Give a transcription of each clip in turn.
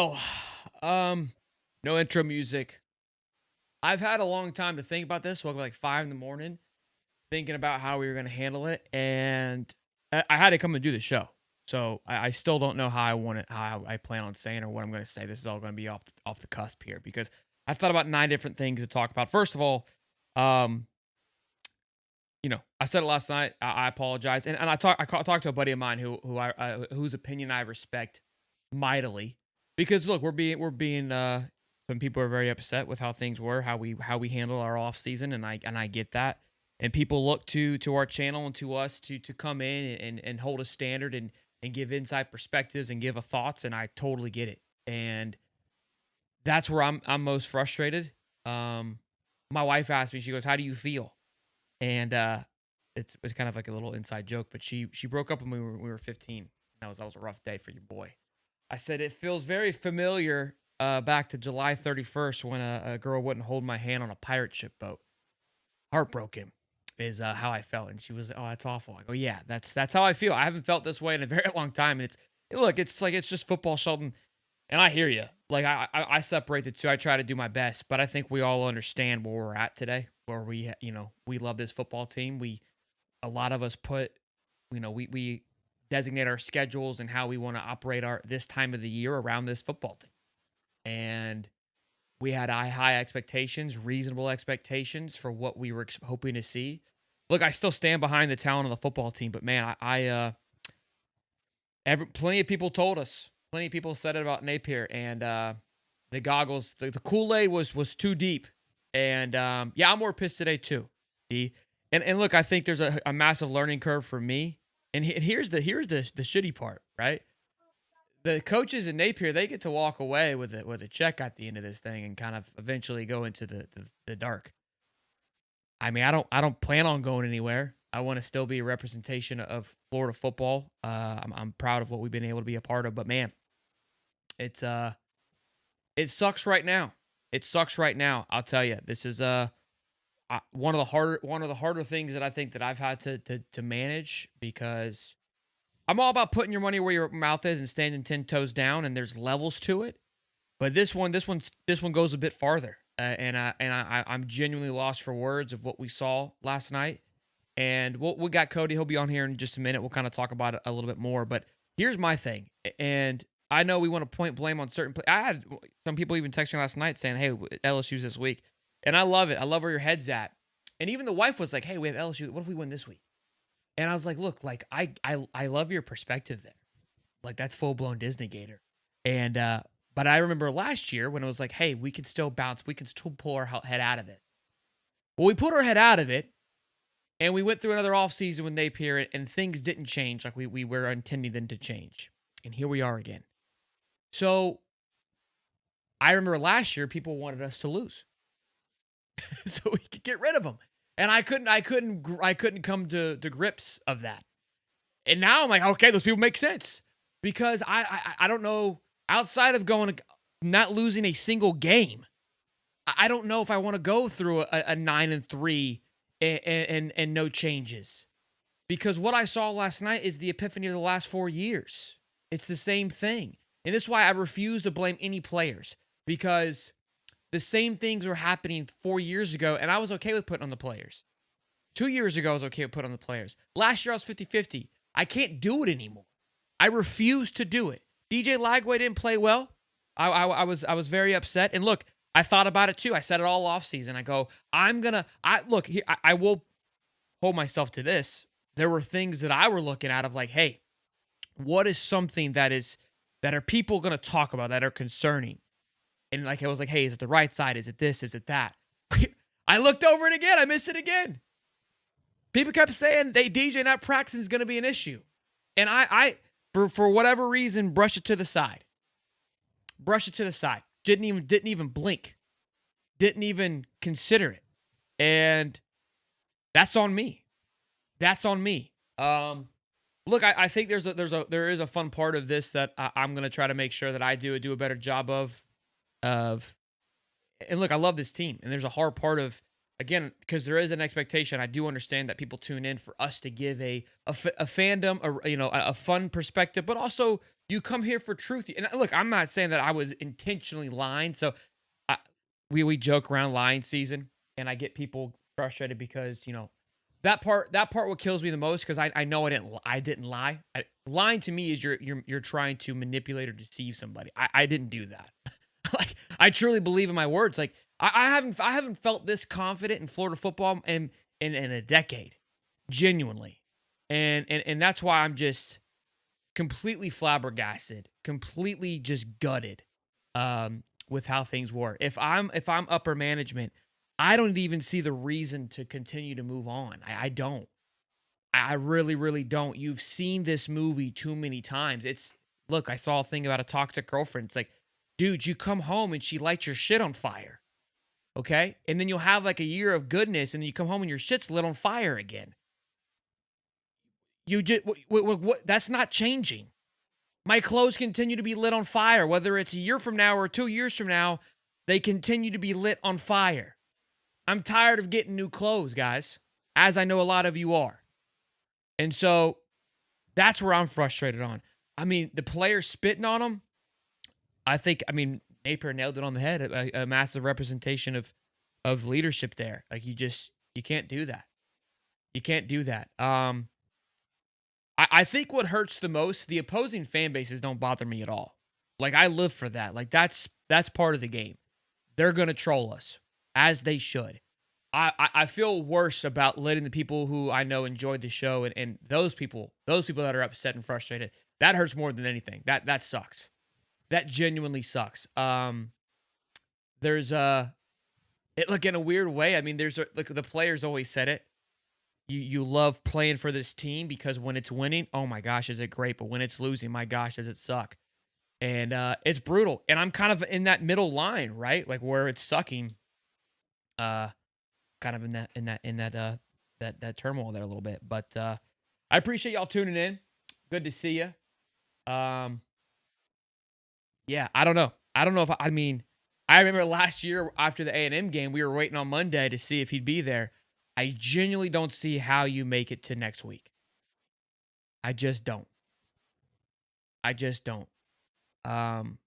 So, um, no intro music. I've had a long time to think about this. Woke up like 5 in the morning, thinking about how we were going to handle it, and I had to come and do the show. So I still don't know how I want it, how I plan on saying or what I'm going to say. This is all going to be off the cusp here because I've thought about 9 different things to talk about. First of all, um, I said it last night. I apologize, and I talked to a buddy of mine whose opinion I respect mightily, because look, we're being some people are very upset with how things were, how we handle our off season, and I get that, and people look to our channel and to us to come in and hold a standard and give inside perspectives and give a thoughts, and I totally get it, and that's where I'm most frustrated. Um, my wife asked me, she goes, "How do you feel?" And it's kind of like a little inside joke, but she broke up when we were 15. That was a rough day for your boy. I said it feels very familiar, back to July 31st when a girl wouldn't hold my hand on a pirate ship boat. Heartbroken is how I felt, and she was, "Oh, that's awful." I go, "Yeah, that's how I feel. I haven't felt this way in a very long time." And it's like it's just football, Sheldon, and I hear you. Like I separate the two. I try to do my best, but I think we all understand where we're at today, where we love this football team. A lot of us put, we designate our schedules and how we want to operate our this time of the year around this football team. And we had high expectations, reasonable expectations for what we were hoping to see. Look, I still stand behind the talent of the football team, but man, plenty of people told us, plenty of people said it about Napier, and the goggles, the Kool-Aid was too deep. And yeah, I'm more pissed today too. D. And look, I think there's a massive learning curve for me. And here's the shitty part, right? The coaches in Napier, they get to walk away with a check at the end of this thing and kind of eventually go into the dark. I mean, I don't plan on going anywhere. I want to still be a representation of Florida football. I'm proud of what we've been able to be a part of, but man, it's it sucks right now. It sucks right now. I'll tell you, this is one of the harder things that I think that I've had to manage, because I'm all about putting your money where your mouth is and standing 10 toes down, and there's levels to it. But this one goes a bit farther, I'm genuinely lost for words of what we saw last night. And we got Cody. He'll be on here in just a minute. We'll kind of talk about it a little bit more. But here's my thing, and I know we want to point blame on certain. I had some people even text me last night saying, "Hey, LSU's this week," and I love it. I love where your head's at. And even the wife was like, "Hey, we have LSU. What if we win this week?" And I was like, "Look, like I love your perspective there. Like that's full blown Disney Gator." And but I remember last year when it was like, "Hey, we can still bounce. We can still pull our head out of this." Well, we put our head out of it, and we went through another offseason with Napier, and things didn't change like we were intending them to change. And here we are again. So I remember last year people wanted us to lose so we could get rid of them. And I couldn't come to grips of that. And now I'm like, okay, those people make sense, because I don't know, outside of not losing a single game, I don't know if I want to go through a 9-3 and no changes, because what I saw last night is the epiphany of the last 4 years. It's the same thing. And this is why I refuse to blame any players, because the same things were happening 4 years ago, and I was okay with putting on the players. 2 years ago, I was okay with putting on the players. Last year, I was 50-50. I can't do it anymore. I refuse to do it. DJ Lagway didn't play well. I was very upset. And look, I thought about it too. I said it all off season. I go, I will hold myself to this. There were things that I were looking at of like, hey, what is something that are people going to talk about that are concerning? And like, I was like, hey, is it the right side? Is it this? Is it that? I looked over it again. I missed it again. People kept saying DJ not practicing is going to be an issue. And I for whatever reason, brush it to the side. Didn't even blink. Didn't even consider it. And that's on me. Look, I think there is a fun part of this that I'm going to try to make sure that I do a better job of. And look, I love this team, and there's a hard part of again, because there is an expectation. I do understand that people tune in for us to give a fandom, a fun perspective, but also you come here for truth. And look, I'm not saying that I was intentionally lying. So I, we joke around lying season, and I get people frustrated because that part what kills me the most because I know I didn't lie. Lying to me is you're trying to manipulate or deceive somebody. I didn't do that. Like I truly believe in my words. Like I haven't felt this confident in Florida football in a decade, genuinely, and that's why I'm just completely flabbergasted, completely just gutted, with how things were. If I'm upper management, I don't even see the reason to continue to move on. I don't. I really, really don't. You've seen this movie too many times. Look, I saw a thing about a toxic girlfriend. It's like, dude, you come home and she lights your shit on fire. Okay. And then you'll have like a year of goodness and you come home and your shit's lit on fire again. You just, what, that's not changing. My clothes continue to be lit on fire, whether it's a year from now or 2 years from now, they continue to be lit on fire. I'm tired of getting new clothes, guys, as I know a lot of you are. And so that's where I'm frustrated on. I mean, the players spitting on them, Napier nailed it on the head. A massive representation of leadership there. Like you can't do that. You can't do that. I think what hurts the most, the opposing fan bases don't bother me at all. Like I live for that. Like that's part of the game. They're gonna troll us as they should. I feel worse about letting the people who I know enjoyed the show and those people that are upset and frustrated. That hurts more than anything. That sucks. That genuinely sucks. There's look in a weird way. I mean, look, the players always said it. You love playing for this team because when it's winning, oh my gosh, is it great? But when it's losing, my gosh, does it suck? And it's brutal. And I'm kind of in that middle line, right? Like where it's sucking. Kind of in that turmoil there a little bit. But I appreciate y'all tuning in. Good to see you. Yeah, I don't know. I don't know if I remember last year after the A&M game, we were waiting on Monday to see if he'd be there. I genuinely don't see how you make it to next week. I just don't. I just don't. The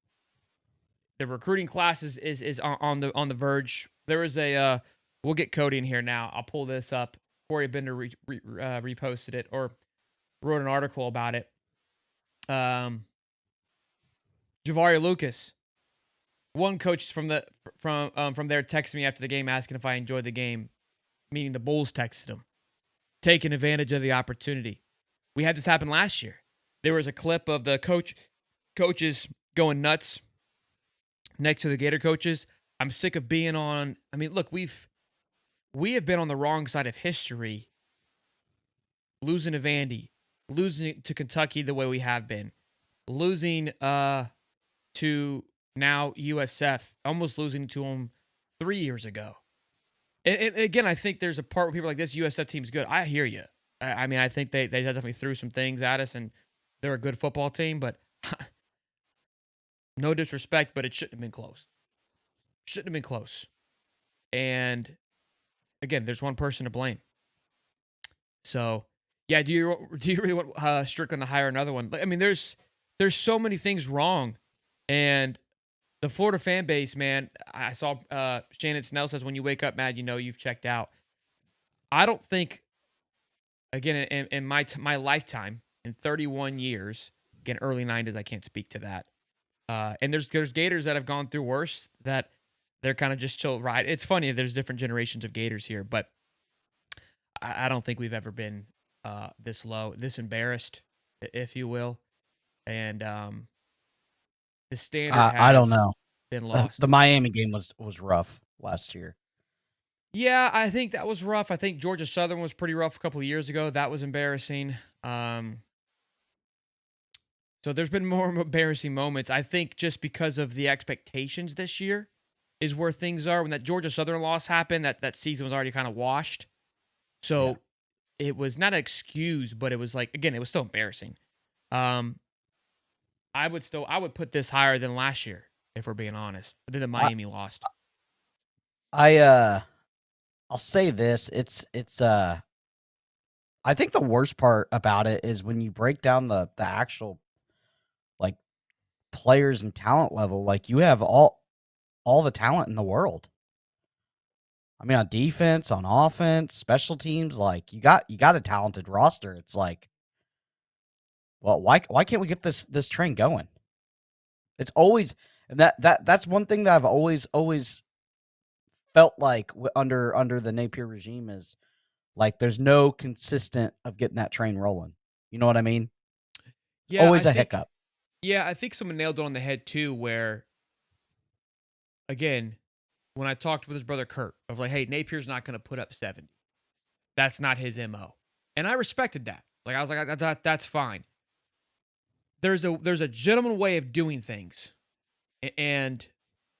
recruiting class is on the verge. There was we'll get Cody in here now. I'll pull this up. Corey Bender reposted it or wrote an article about it. Javaria Lucas, one coach from there texted me after the game asking if I enjoyed the game, meaning the Bulls texted him, taking advantage of the opportunity. We had this happen last year. There was a clip of the coaches going nuts next to the Gator coaches. I'm sick of being on. I mean, look, we have been on the wrong side of history, losing to Vandy, losing to Kentucky the way we have been, losing to now USF, almost losing to them 3 years ago. And again, I think there's a part where people are like, this USF team's good. I hear you. I mean, I think they definitely threw some things at us, and they're a good football team, but no disrespect, but it shouldn't have been close. Shouldn't have been close. And again, there's one person to blame. So, yeah, do you really want Strickland to hire another one? I mean, there's so many things wrong, and the Florida fan base, man. I saw Shannon Snell says when you wake up mad, you know you've checked out. I don't think, again, in my lifetime, in 31 years, again, early 90s, I can't speak to that. And there's Gators that have gone through worse that they're kind of just chill ride. It's funny, there's different generations of Gators here, but I don't think we've ever been this low, this embarrassed, if you will. And the standard I don't has know. been lost. The Miami game was rough last year. Yeah, I think that was rough. I think Georgia Southern was pretty rough a couple of years ago. That was embarrassing. So there's been more embarrassing moments. I think just because of the expectations this year is where things are. When that Georgia Southern loss happened, that season was already kind of washed. So it was not an excuse, but it was like, again, it was still embarrassing. I would put this higher than last year, if we're being honest. Than the Miami lost. I I'll say this, I think the worst part about it is when you break down the actual, like, players and talent level, like, you have all the talent in the world. I mean, on defense, on offense, special teams, like, you got a talented roster. It's like, well, why can't we get this train going? It's always and that's one thing that I've always felt like under the Napier regime is, like, there's no consistent of getting that train rolling. You know what I mean? It's Yeah, I always a think hiccup. yeah, I think someone nailed it on the head too, where again, when I talked with his brother Kurt of like, hey, Napier's not gonna put up 70. That's not his MO. And I respected that. Like I was like, that's fine. There's a gentleman way of doing things. And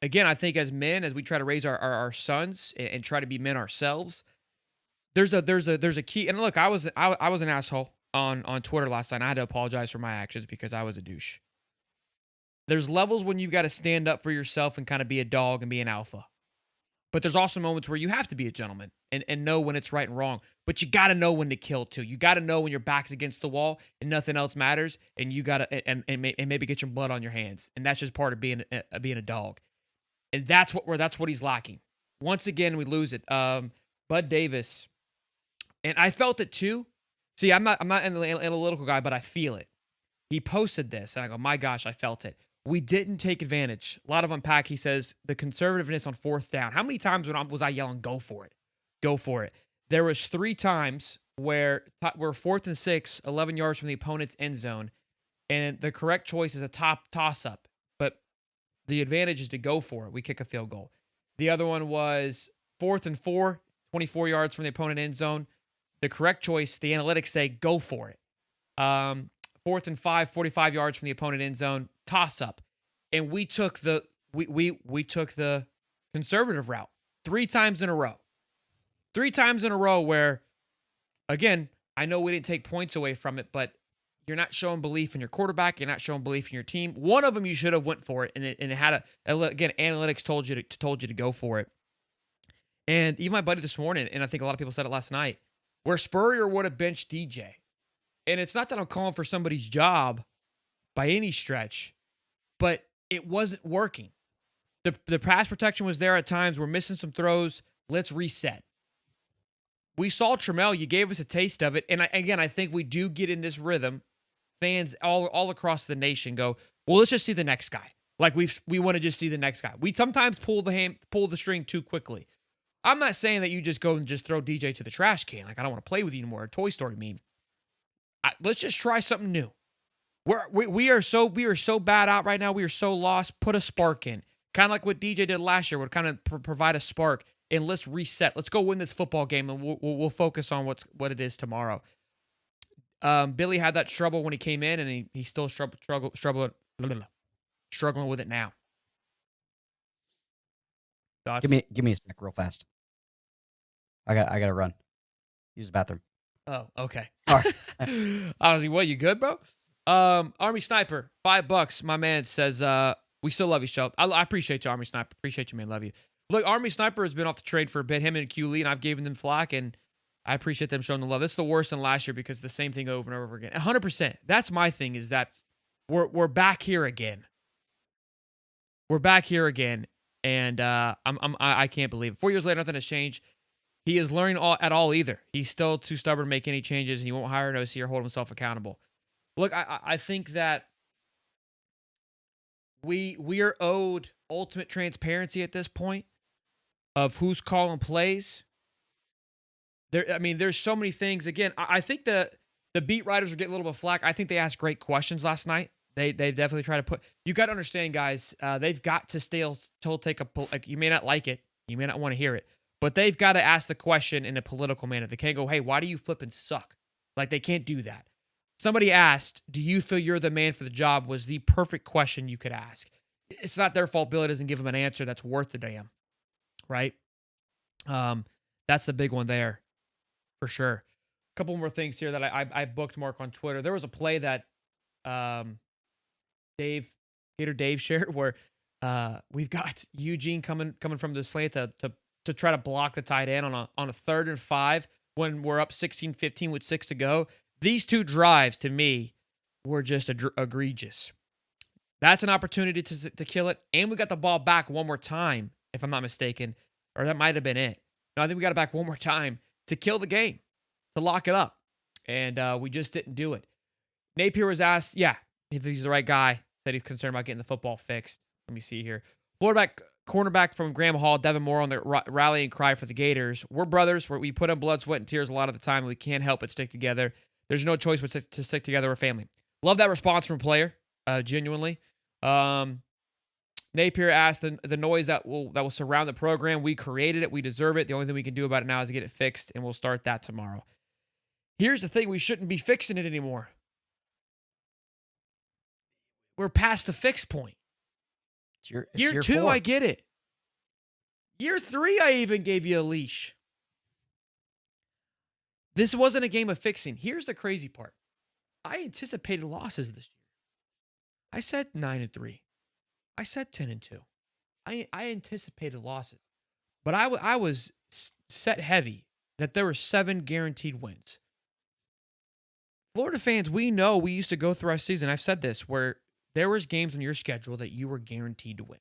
again, I think as men, as we try to raise our sons and try to be men ourselves, there's a key. And look, I was an asshole on Twitter last night. I had to apologize for my actions because I was a douche. There's levels when you got to stand up for yourself and kind of be a dog and be an alpha. But there's also moments where you have to be a gentleman and know when it's right and wrong. But you got to know when to kill too. You got to know when your back's against the wall and nothing else matters, and you got to and maybe get your blood on your hands. And that's just part of being a dog. And that's what he's lacking. Once again, we lose it. Bud Davis, and I felt it too. See, I'm not an analytical guy, but I feel it. He posted this, and I go, my gosh, I felt it. We didn't take advantage. A lot of unpack. He says the conservativeness on fourth down. How many times was I yelling, go for it? Go for it. There was 3 times where we're 4th and 6, 11 yards from the opponent's end zone, and the correct choice is a top toss-up. But the advantage is to go for it. We kick a field goal. The other one was 4th and 4, 24 yards from the opponent end zone. The correct choice, the analytics say go for it. 4th and 5, 45 yards from the opponent end zone, toss up. And we took the we took the conservative route 3 times in a row. 3 times in a row where again, I know we didn't take points away from it, but you're not showing belief in your quarterback, you're not showing belief in your team. One of them you should have went for it, and it had again, analytics told you to go for it. And even my buddy this morning, and I think a lot of people said it last night, where Spurrier would have benched DJ. And it's not that I'm calling for somebody's job by any stretch, but it wasn't working. The pass protection was there at times. We're missing some throws. Let's reset. We saw Trammell. You gave us a taste of it. And I think we do get in this rhythm. Fans all across the nation go, well, let's just see the next guy. Like we want to just see the next guy. We sometimes pull the string too quickly. I'm not saying that you just go and just throw DJ to the trash can. Like, I don't want to play with you anymore. A Toy Story meme. Let's just try something new. We are so bad out right now. We are so lost. Put a spark in, kind of like what DJ did last year. Would kind of provide a spark, and let's reset. Let's go win this football game, and we'll focus on what it is tomorrow. Billy had that trouble when he came in, and he's still struggling with it now. Thoughts? Give me a sec real fast. I got to run. Use the bathroom. Oh, okay. Sorry. I was like, what, you good, bro? Army Sniper, $5. My man says, we still love you, show. I appreciate you, Army Sniper. Appreciate you, man. Love you. Look, Army Sniper has been off the trade for a bit. Him and Q Lee, and I've given them flack, and I appreciate them showing the love. This is the worse than last year because the same thing over and over again. 100%. That's my thing, is that we're back here again. We're back here again, and I can't believe it. 4 years later, nothing has changed. He is learning at all either. He's still too stubborn to make any changes, and he won't hire an OC or hold himself accountable. Look, I think that we are owed ultimate transparency at this point of who's calling plays. There's so many things. Again, I think the beat writers were getting a little bit of flack. I think they asked great questions last night. They definitely try to put. You got to understand, guys. They've got to still take a. Like, you may not like it, you may not want to hear it, but they've got to ask the question in a political manner. They can't go, "Hey, why do you flipping suck?" Like, they can't do that. Somebody asked, "Do you feel you're the man for the job?" was the perfect question you could ask. It's not their fault Billy doesn't give them an answer that's worth the damn, right? That's the big one there, for sure. A couple more things here that I bookmark on Twitter. There was a play that Gator Dave shared where we've got Eugene coming from the slant to to try to block the tight end on a 3rd and 5 when we're up 16-15 with 6 to go. These 2 drives to me were just egregious. That's an opportunity to kill it, and we got the ball back one more time, if I'm not mistaken, or that might have been it. No, I think we got it back one more time to kill the game, to lock it up, and we just didn't do it. Napier was asked, if he's the right guy, said he's concerned about getting the football fixed. Let me see here. Florida cornerback from Graham Hall, Devin Moore on the rallying cry for the Gators. We're brothers. We put in blood, sweat, and tears a lot of the time, and we can't help but stick together. There's no choice but to stick together. We're family. Love that response from a player, genuinely. Napier asked the noise that will surround the program. We created it. We deserve it. The only thing we can do about it now is to get it fixed, and we'll start that tomorrow. Here's the thing. We shouldn't be fixing it anymore. We're past the fix point. Year 2, 4. I get it. Year 3, I even gave you a leash. This wasn't a game of fixing. Here's the crazy part. I anticipated losses this year. I said 9-3. I said 10-2. I anticipated losses. But I was set heavy that there were 7 guaranteed wins. Florida fans, we know we used to go through our season. I've said this, where there was games on your schedule that you were guaranteed to win.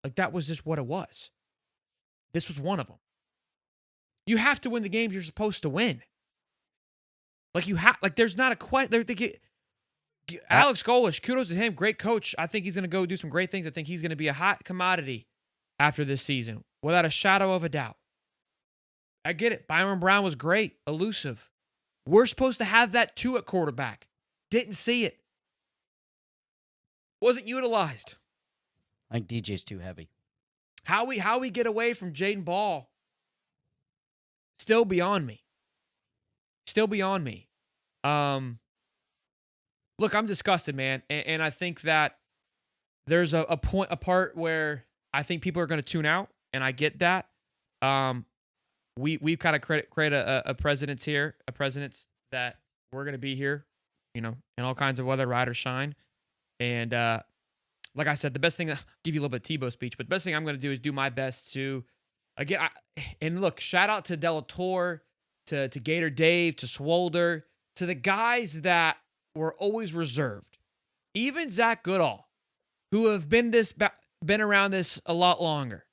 Like, that was just what it was. This was one of them. You have to win the games you're supposed to win. There's not a question. Alex Golesh, kudos to him. Great coach. I think he's going to go do some great things. I think he's going to be a hot commodity after this season, without a shadow of a doubt. I get it. Byron Brown was great, elusive. We're supposed to have that too at quarterback. Didn't see it. Wasn't utilized. I think DJ's too heavy. How we get away from Jaden Ball, still beyond me. Still beyond me. Look, I'm disgusted, man, and I think that there's a part where I think people are going to tune out, and I get that. We've kind of create a precedence here, that we're going to be here, in all kinds of weather, ride or shine. And like I said, the best thing, I'll give you a little bit of Tebow speech, but the best thing I'm going to do is do my best to, again, and look, shout out to Delatorre, to Gator Dave, to Swolder, to the guys that were always reserved. Even Zach Goodall, who have been around this a lot longer.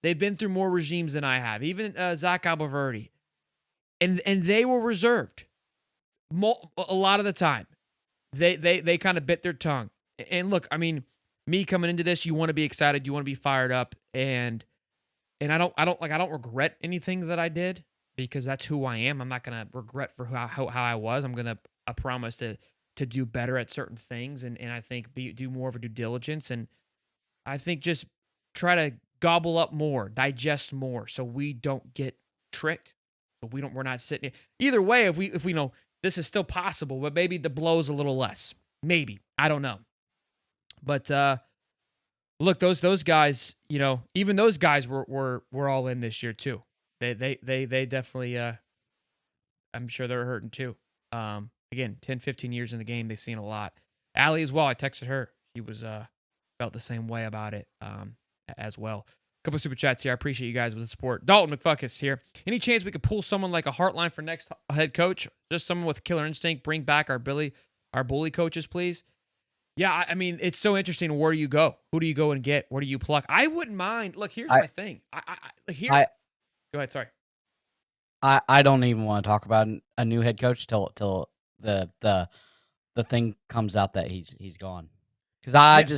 They've been through more regimes than I have. Even Zach Alberverdi. And they were reserved. A lot of the time. They kind of bit their tongue. And look, I mean, me coming into this, you want to be excited, you want to be fired up, and I don't regret anything that I did, because that's who I am. I'm not gonna regret for how I was. I promise to do better at certain things, and I think do more of a due diligence, and I think just try to gobble up more, digest more, so we don't get tricked. So we're not sitting here. Either way, if we know this is still possible, but maybe the blow's a little less. Maybe. I don't know. But look, those guys, even those guys were all in this year too. They definitely I'm sure they're hurting too. Again, 10, 15 years in the game, they've seen a lot. Allie as well. I texted her. She was felt the same way about it as well. A couple of super chats here. I appreciate you guys with the support. Dalton McFuckus here. Any chance we could pull someone like a Heartline for next head coach? Just someone with killer instinct. Bring back our bully coaches, please. Yeah, I mean, it's so interesting. Where do you go? Who do you go and get? Where do you pluck? I wouldn't mind. Look, here's my thing. Go ahead. Sorry. I don't even want to talk about a new head coach till the thing comes out that he's gone. Because I've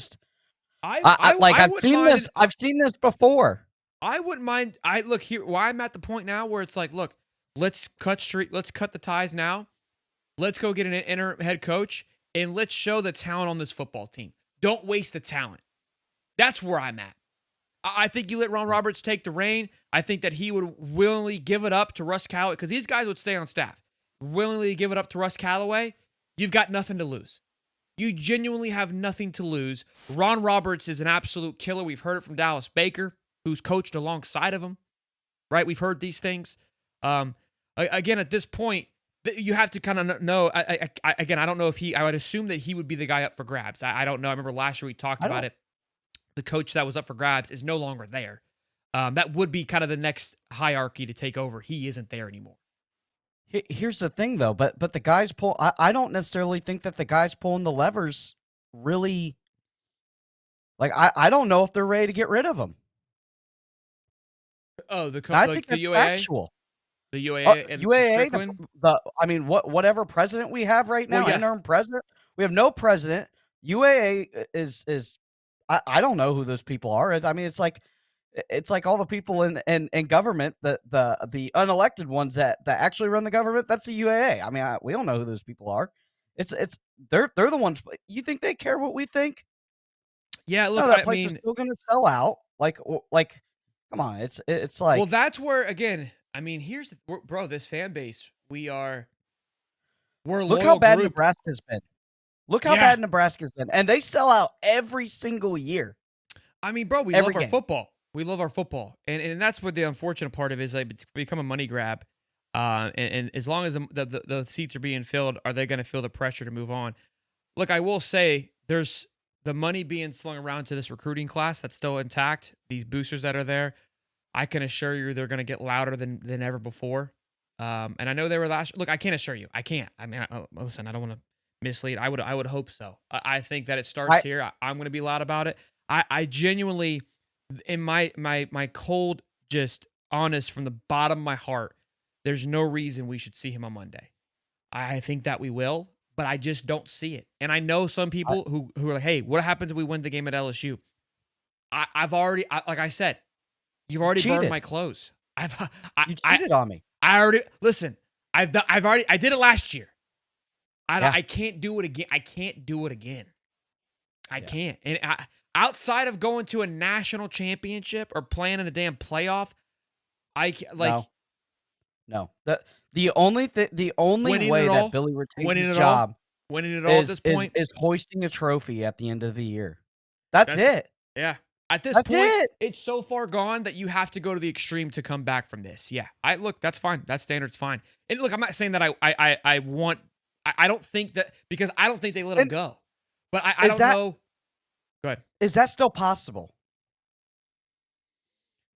seen this. I've seen this before. I wouldn't mind. Look here. Why I'm at the point now where it's like, look, let's cut the ties now. Let's go get an interim head coach. And let's show the talent on this football team. Don't waste the talent. That's where I'm at. I think you let Ron Roberts take the reign. I think that he would willingly give it up to Russ Callaway, because these guys would stay on staff. Willingly give it up to Russ Callaway. You've got nothing to lose. You genuinely have nothing to lose. Ron Roberts is an absolute killer. We've heard it from Dallas Baker, who's coached alongside of him. Right? We've heard these things. Again, at this point, you have to kind of know. I don't know if I would assume that he would be the guy up for grabs. I don't know. I remember last year we talked about it. The coach that was up for grabs is no longer there. That would be kind of the next hierarchy to take over. He isn't there anymore. Here's the thing, though, but the guys pull. I don't necessarily think that the guys pulling the levers really like. I don't know if they're ready to get rid of him. Oh, And I like think the that's UAA, factual. the UAA and UAA, Strickland. I mean, whatever president we have right Well, now, yeah, interim president, we have no president. UAA is I don't know who those people are. I mean, it's like all the people in government, the unelected ones that actually run the government. That's the UAA. I mean, we don't know who those people are. It's they're the ones. You think they care what we think? yeah. Look, No, that I place is mean, still going to sell out. Like, come on. It's well, like that's where again. I mean, bro. This fan base, we're a look how loyal bad group. Nebraska's been. Look how Yeah, bad Nebraska's been, and they sell out every single year. I mean, bro, we Every love our game. football. We love our football, and that's what the unfortunate part of it is. Like, it's become a money grab. And as long as the seats are being filled, are they going to feel the pressure to move on? Look, I will say there's the money being slung around to this recruiting class that's still intact. These boosters that are there, I can assure you they're going to get louder than ever before. And I know they were last. Look, I can't assure you. I can't. I mean, listen, I don't want to mislead. I would hope so. I think that it starts here. I'm going to be loud about it. I genuinely, in my cold, just honest from the bottom of my heart, there's no reason we should see him on Monday. I think that we will, but I just don't see it. And I know some people who are like, "Hey, what happens if we win the game at LSU?" I've already, like I said, you've already burned my clothes. You cheated on me. I already listen. I did it last year. Yeah. I can't do it again. I can't do it again. I Yeah. can't. And outside of going to a national championship or playing in a damn playoff, No. The only winning way it all, that Billy retains winning his it all, job winning it all at this point. is hoisting a trophy at the end of the year. That's it. Yeah. At this That's point, it. it's so far gone that you have to go to the extreme to come back from this. Yeah. Look, that's fine. That standard's fine. And look, I'm not saying that I don't think that, because I don't think they let him go. But I don't know. Go ahead. Is that still possible?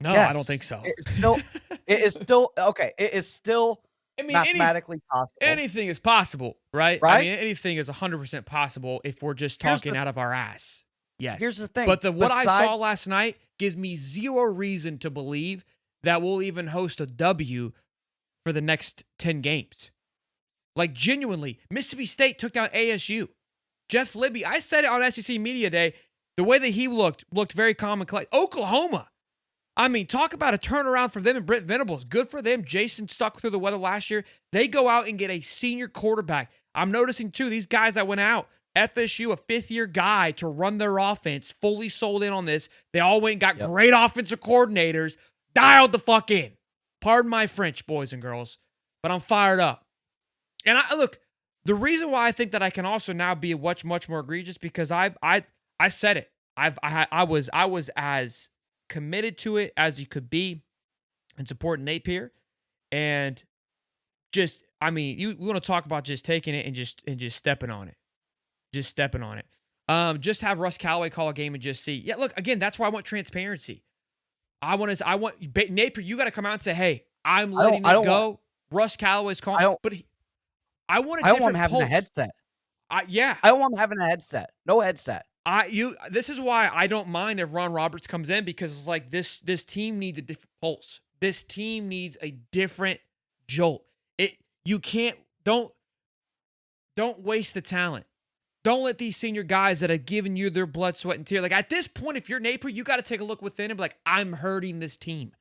No, Yes. I don't think so. It is still okay. It is still mathematically possible. Anything is possible, right? Right? I mean, anything is 100% possible if we're just talking out of our ass. Yes. Here's the thing. But what I saw last night gives me zero reason to believe that we'll even host a W for the next 10 games. Like, genuinely, Mississippi State took down ASU. Jeff Libby, I said it on SEC Media Day, the way that he looked very calm and collected. Oklahoma. I mean, talk about a turnaround for them and Brent Venables. Good for them. Jason stuck through the weather last year. They go out and get a senior quarterback. I'm noticing, too, these guys that went out, FSU, a fifth-year guy to run their offense, fully sold in on this. They all went and got great offensive coordinators, dialed the fuck in. Pardon my French, boys and girls, but I'm fired up. And look, the reason why I think that I can also now be much more egregious, because I said it. I was as committed to it as you could be and supporting Napier. And just, I mean, we want to talk about just taking it and just stepping on it. Just stepping on it. Just have Russ Callaway call a game and just see. Yeah, look, again, that's why I want transparency. I want Napier, you got to come out and say, hey, I'm letting it go. Russ Callaway's calling. But I want a different pulse. I don't want him having a headset. Yeah. I don't want him having a headset. No headset. This is why I don't mind if Ron Roberts comes in, because it's like this team needs a different pulse. This team needs a different jolt. Don't waste the talent. Don't let these senior guys that have given you their blood, sweat, and tears. Like, at this point, if you're Napier, you got to take a look within and be like, I'm hurting this team.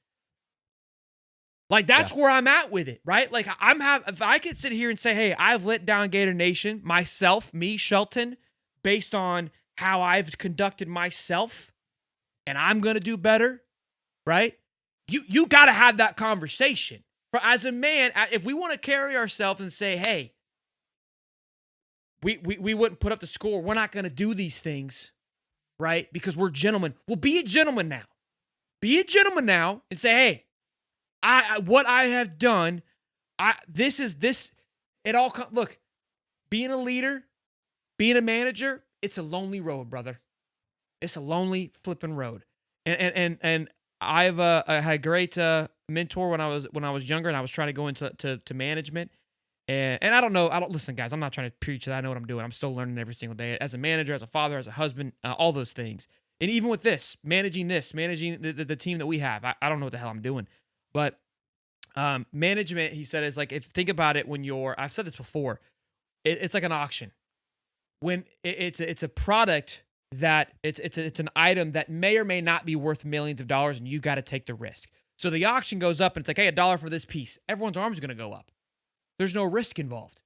Like, that's where I'm at with it, right? Like, if I could sit here and say, hey, I've let down Gator Nation, myself, me, Shelton, based on how I've conducted myself, and I'm going to do better, right? You got to have that conversation. As a man, if we want to carry ourselves and say, hey, we wouldn't put up the score, we're not going to do these things, right? Because we're gentlemen. Well, be a gentleman now. Be a gentleman now and say, hey, what I have done, look, being a leader, being a manager, it's a lonely road, brother. It's a lonely flipping road. And I had a great mentor when I was younger and I was trying to go into to management. And I don't know. I don't listen, guys. I'm not trying to preach that I know what I'm doing. I'm still learning every single day as a manager, as a father, as a husband, all those things. And even with managing the team that we have, I don't know what the hell I'm doing. But management, he said, is like, if think about it, when I've said this before, it's like an auction. When it's a product that it's an item that may or may not be worth millions of dollars, and you got to take the risk. So the auction goes up, and it's like, hey, $1 for this piece. Everyone's arms are going to go up. There's no risk involved.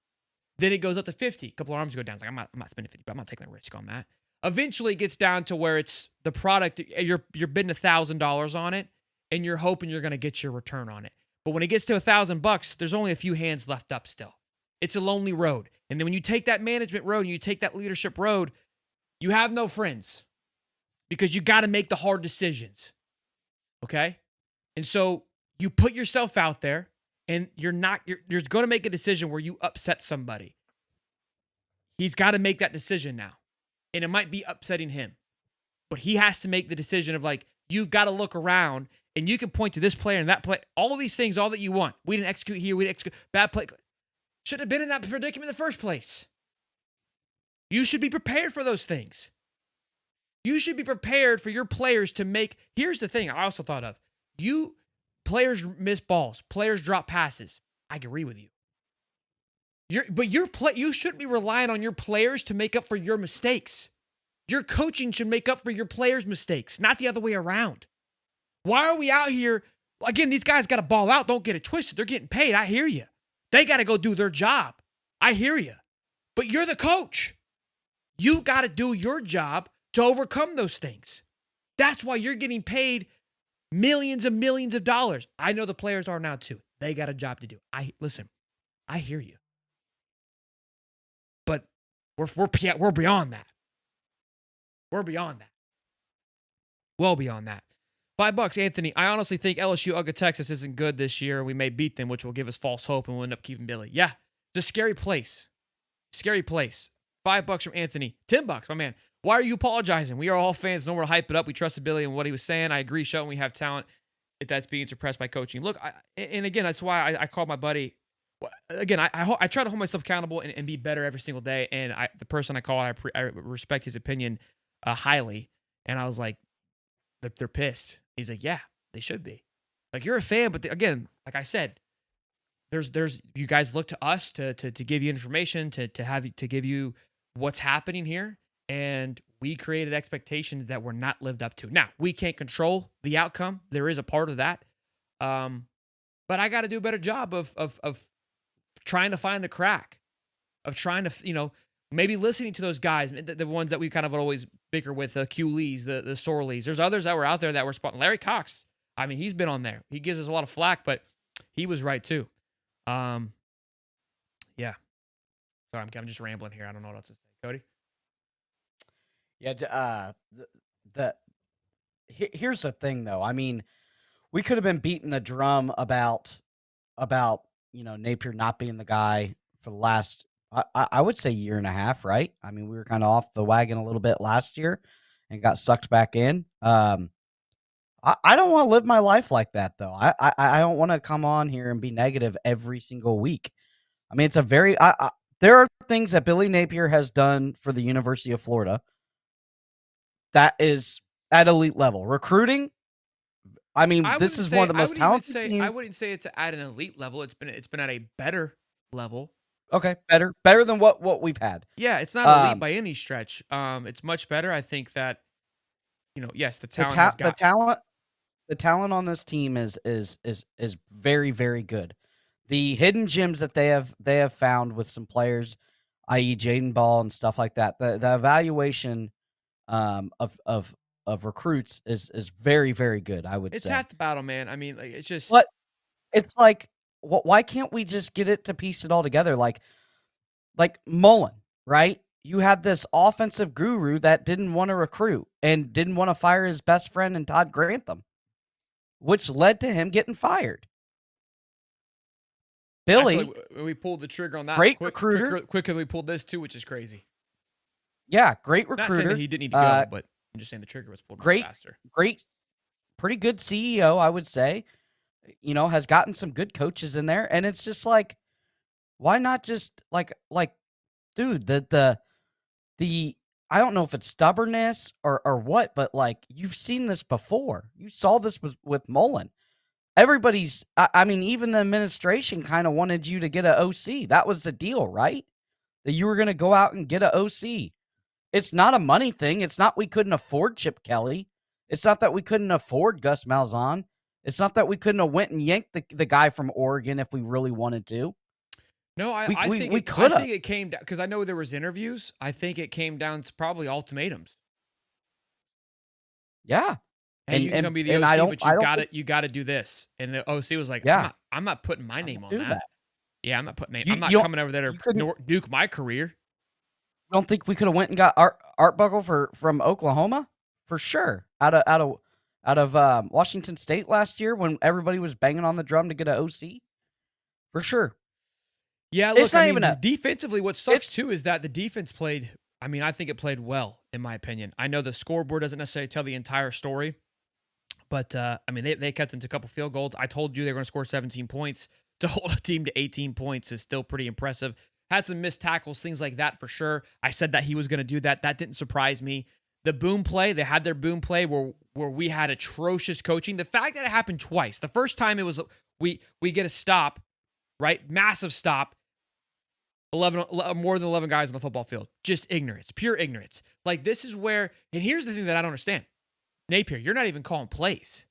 Then it goes up to 50. A couple of arms go down. It's like, I'm not spending 50, but I'm not taking a risk on that. Eventually, it gets down to where it's the product. You're bidding $1,000 on it, and you're hoping you're going to get your return on it. But when it gets to $1,000, there's only a few hands left up still. It's a lonely road. And then when you take that management road and you take that leadership road, you have no friends because you got to make the hard decisions. Okay? And so you put yourself out there, and you're going to make a decision where you upset somebody. He's got to make that decision now. And it might be upsetting him. But he has to make the decision of like, you've got to look around and you can point to this player and that play, all these things, all that you want. We didn't execute here, we didn't execute, bad play. Shouldn't have been in that predicament in the first place. You should be prepared for those things. You should be prepared for your players to make, here's the thing I also thought of. Players miss balls. Players drop passes. I agree with you. You shouldn't be relying on your players to make up for your mistakes. Your coaching should make up for your players' mistakes, not the other way around. Why are we out here? Again, these guys got to ball out. Don't get it twisted. They're getting paid. I hear you. They got to go do their job. I hear you. But you're the coach. You got to do your job to overcome those things. That's why you're getting paid millions and millions of dollars. I know the players are now too. They got a job to do. Listen, I hear you. But we're beyond that. We're beyond that. Well beyond that. $5, Anthony. I honestly think LSU Ugga Texas isn't good this year. We may beat them, which will give us false hope, and we'll end up keeping Billy. Yeah, it's a scary place. Scary place. $5 from Anthony. $10, my man. Why are you apologizing? We are all fans. Don't want to hype it up. We trusted Billy and what he was saying. I agree, Shelton. We have talent. If that's being suppressed by coaching. Look, and again, that's why I called my buddy. Again, I try to hold myself accountable and be better every single day. And the person I called, I respect his opinion highly. And I was like, they're pissed. He's like, yeah, they should be. Like, you're a fan, but again, like I said, there's you guys look to us to give you information, to give you what's happening here. And we created expectations that were not lived up to. Now, we can't control the outcome. There is a part of that. But I got to do a better job of trying to find the crack, of trying to, maybe listening to those guys, the ones that we kind of always bicker with, the Q Lees, the Sorleys. There's others that were out there that were spotting. Larry Cox, I mean, he's been on there. He gives us a lot of flack, but he was right too. Yeah. Sorry, I'm just rambling here. I don't know what else to say. Cody? Yeah, here's the thing, though. I mean, we could have been beating the drum about Napier not being the guy for the last, I would say, year and a half, right? I mean, we were kind of off the wagon a little bit last year and got sucked back in. I don't want to live my life like that, though. I don't want to come on here and be negative every single week. I mean, it's a very there are things that Billy Napier has done for the University of Florida that is at elite level. Recruiting, I mean, this is one of the most talented teams. I wouldn't say it's at an elite level. It's been at a better level. Okay, better than what we've had. Yeah, it's not elite by any stretch. It's much better. I think that, yes, the talent the talent on this team is very, very good. The hidden gems that they have found with some players, i.e. Jaden Ball and stuff like that. The evaluation of recruits is very, very good, I would say. It's half the battle, man. I mean, it's just. But it's like, why can't we just get it to piece it all together? Like Mullen, right? You had this offensive guru that didn't want to recruit and didn't want to fire his best friend in Todd Grantham, which led to him getting fired. Billy, we pulled the trigger on that. Great recruiter. Quicker than we pulled this too, which is crazy. Yeah, great recruiter. Not saying that he didn't need to go, but I'm just saying the trigger was pulled faster. pretty good CEO, I would say. Has gotten some good coaches in there, and it's just like, why not just dude, the I don't know if it's stubbornness or what, but like you've seen this before. You saw this with Mullen. I mean, even the administration kind of wanted you to get a OC. That was the deal, right? That you were going to go out and get a OC. It's not a money thing. It's not we couldn't afford Chip Kelly. It's not that we couldn't afford Gus Malzahn. It's not that we couldn't have went and yanked the guy from Oregon if we really wanted to. No, We I could have. think it came down because I know there was interviews. I think it came down to probably ultimatums. Yeah. Hey, you can come be the I OC, don't but I don't think you got to do this. And the OC was like, yeah, I'm not putting my I'm name gonna on do that. that. Yeah, I'm not putting name. You I'm you not don't coming over there to you couldn't nuke my career. don't think we could have went and got Art Buckle from Oklahoma? For sure. Out of Washington State last year when everybody was banging on the drum to get an OC? For sure. Yeah, It's look, I not mean, even a defensively, what sucks it's too is that the defense played. I mean, I think it played well, in my opinion. I know the scoreboard doesn't necessarily tell the entire story, but I mean, they kept them to a couple field goals. I told you they were going to score 17 points. To hold a team to 18 points is still pretty impressive. Had some missed tackles, things like that for sure. I said that he was going to do that. That didn't surprise me. The boom play, they had their boom play where we had atrocious coaching. The fact that it happened twice. The first time it was we get a stop, right? Massive stop. 11 more than 11 guys on the football field. Just ignorance, pure ignorance. Like this is where, and here's the thing that I don't understand. Napier, you're not even calling plays.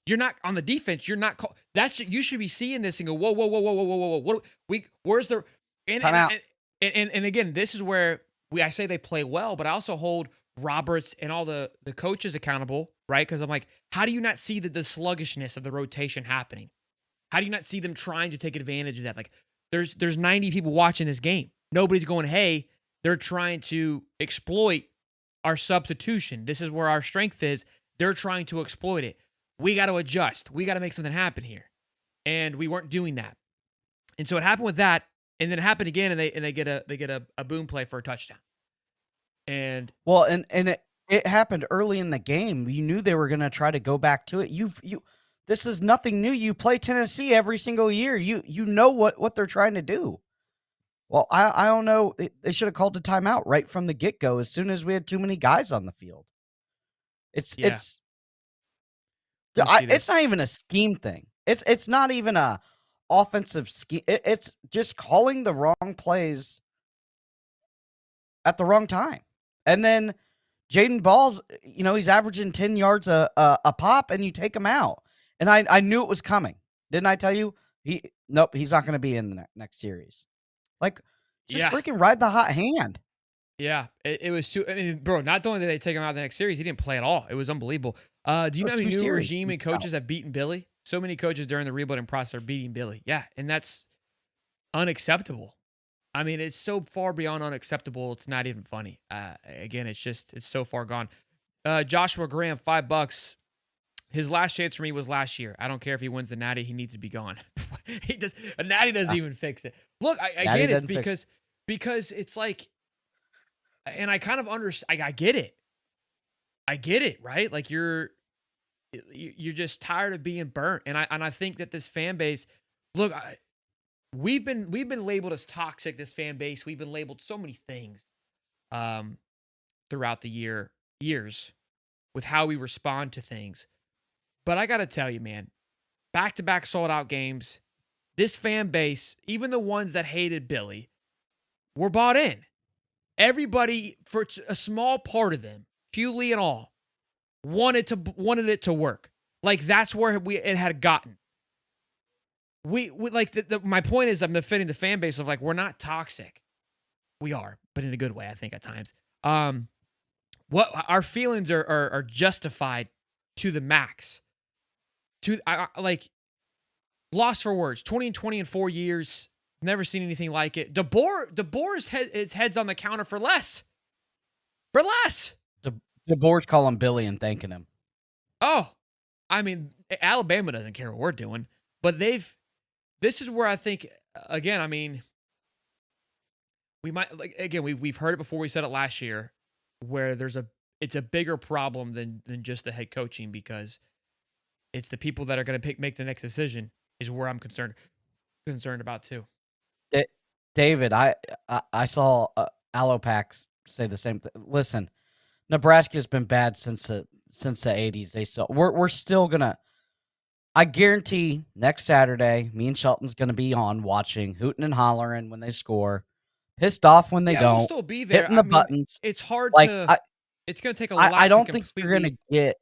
You're not on the defense. You're not call. That's you should be seeing this and go whoa whoa whoa whoa whoa whoa whoa whoa. Where's the and and, timeout. and again this is where I say they play well, but I also hold Roberts and all the coaches accountable, right? Because I'm like, how do you not see the sluggishness of the rotation happening? How do you not see them trying to take advantage of that? Like there's 90 people watching this game. Nobody's going, hey, they're trying to exploit our substitution. This is where our strength is. They're trying to exploit it. We got to adjust. We got to make something happen here. And we weren't doing that. And so it happened with that. And then it happened again, and they get a boom play for a touchdown. And Well, and it happened early in the game. You knew they were going to try to go back to it. This is nothing new. You play Tennessee every single year. You know what they're trying to do. Well, I don't know. They should have called a timeout right from the get-go as soon as we had too many guys on the field. It's yeah, it's let me see it's this. not even a scheme thing. It's not even a offensive scheme. It's just calling the wrong plays at the wrong time. And then Jaden Ball's, he's averaging 10 yards a pop, and you take him out. And I knew it was coming. Didn't I tell you? Nope, he's not going to be in the next series. Like, just Yeah. freaking ride the hot hand. Yeah, it was too. I mean, bro, not only did they take him out of the next series, he didn't play at all. It was unbelievable. Do you know Those how many 2 new series. regime and He's out. coaches have beaten Billy? So many coaches during the rebuilding process are beating Billy. Yeah, and that's unacceptable. I mean, it's so far beyond unacceptable. It's not even funny. Again, it's so far gone. Joshua Graham, $5. His last chance for me was last year. I don't care if he wins the Natty, he needs to be gone. A Natty doesn't even fix it. Look, I Natty get it doesn't fix it. because it's like, and I kind of understand. I get it. I get it, right? Like you're just tired of being burnt, and I think that this fan base, look, we've been labeled as toxic. This fan base, we've been labeled so many things, throughout the years with how we respond to things. But I got to tell you, man, back to back sold out games. This fan base, even the ones that hated Billy, were bought in. Everybody, for a small part of them, Hughley and all, wanted it to work. Like that's where it had gotten. We like my point is I'm defending the fan base of like we're not toxic. We are, but in a good way, I think at times. What our feelings are justified to the max. Like lost for words. 20 and 20 in 4 years. Never seen anything like it. DeBoer's his head's on the counter for less. For less. DeBoer's calling Billy and thanking him. Oh, I mean, Alabama doesn't care what we're doing, but this is where I think, again, I mean, we might, like, again, we've heard it before. We said it last year where it's a bigger problem than just the head coaching because It's the people that are going to make the next decision is where I'm concerned about too. David, I saw Allopax say the same thing. Listen, Nebraska's been bad since the 80s. We're still gonna. I guarantee next Saturday, me and Shelton's gonna be on watching, hooting and hollering when they score, pissed off when they Yeah, we'll don't, still be there. hitting I the mean, buttons. it's hard Like to. It's going to take a I lot to don't think you're gonna completely. get.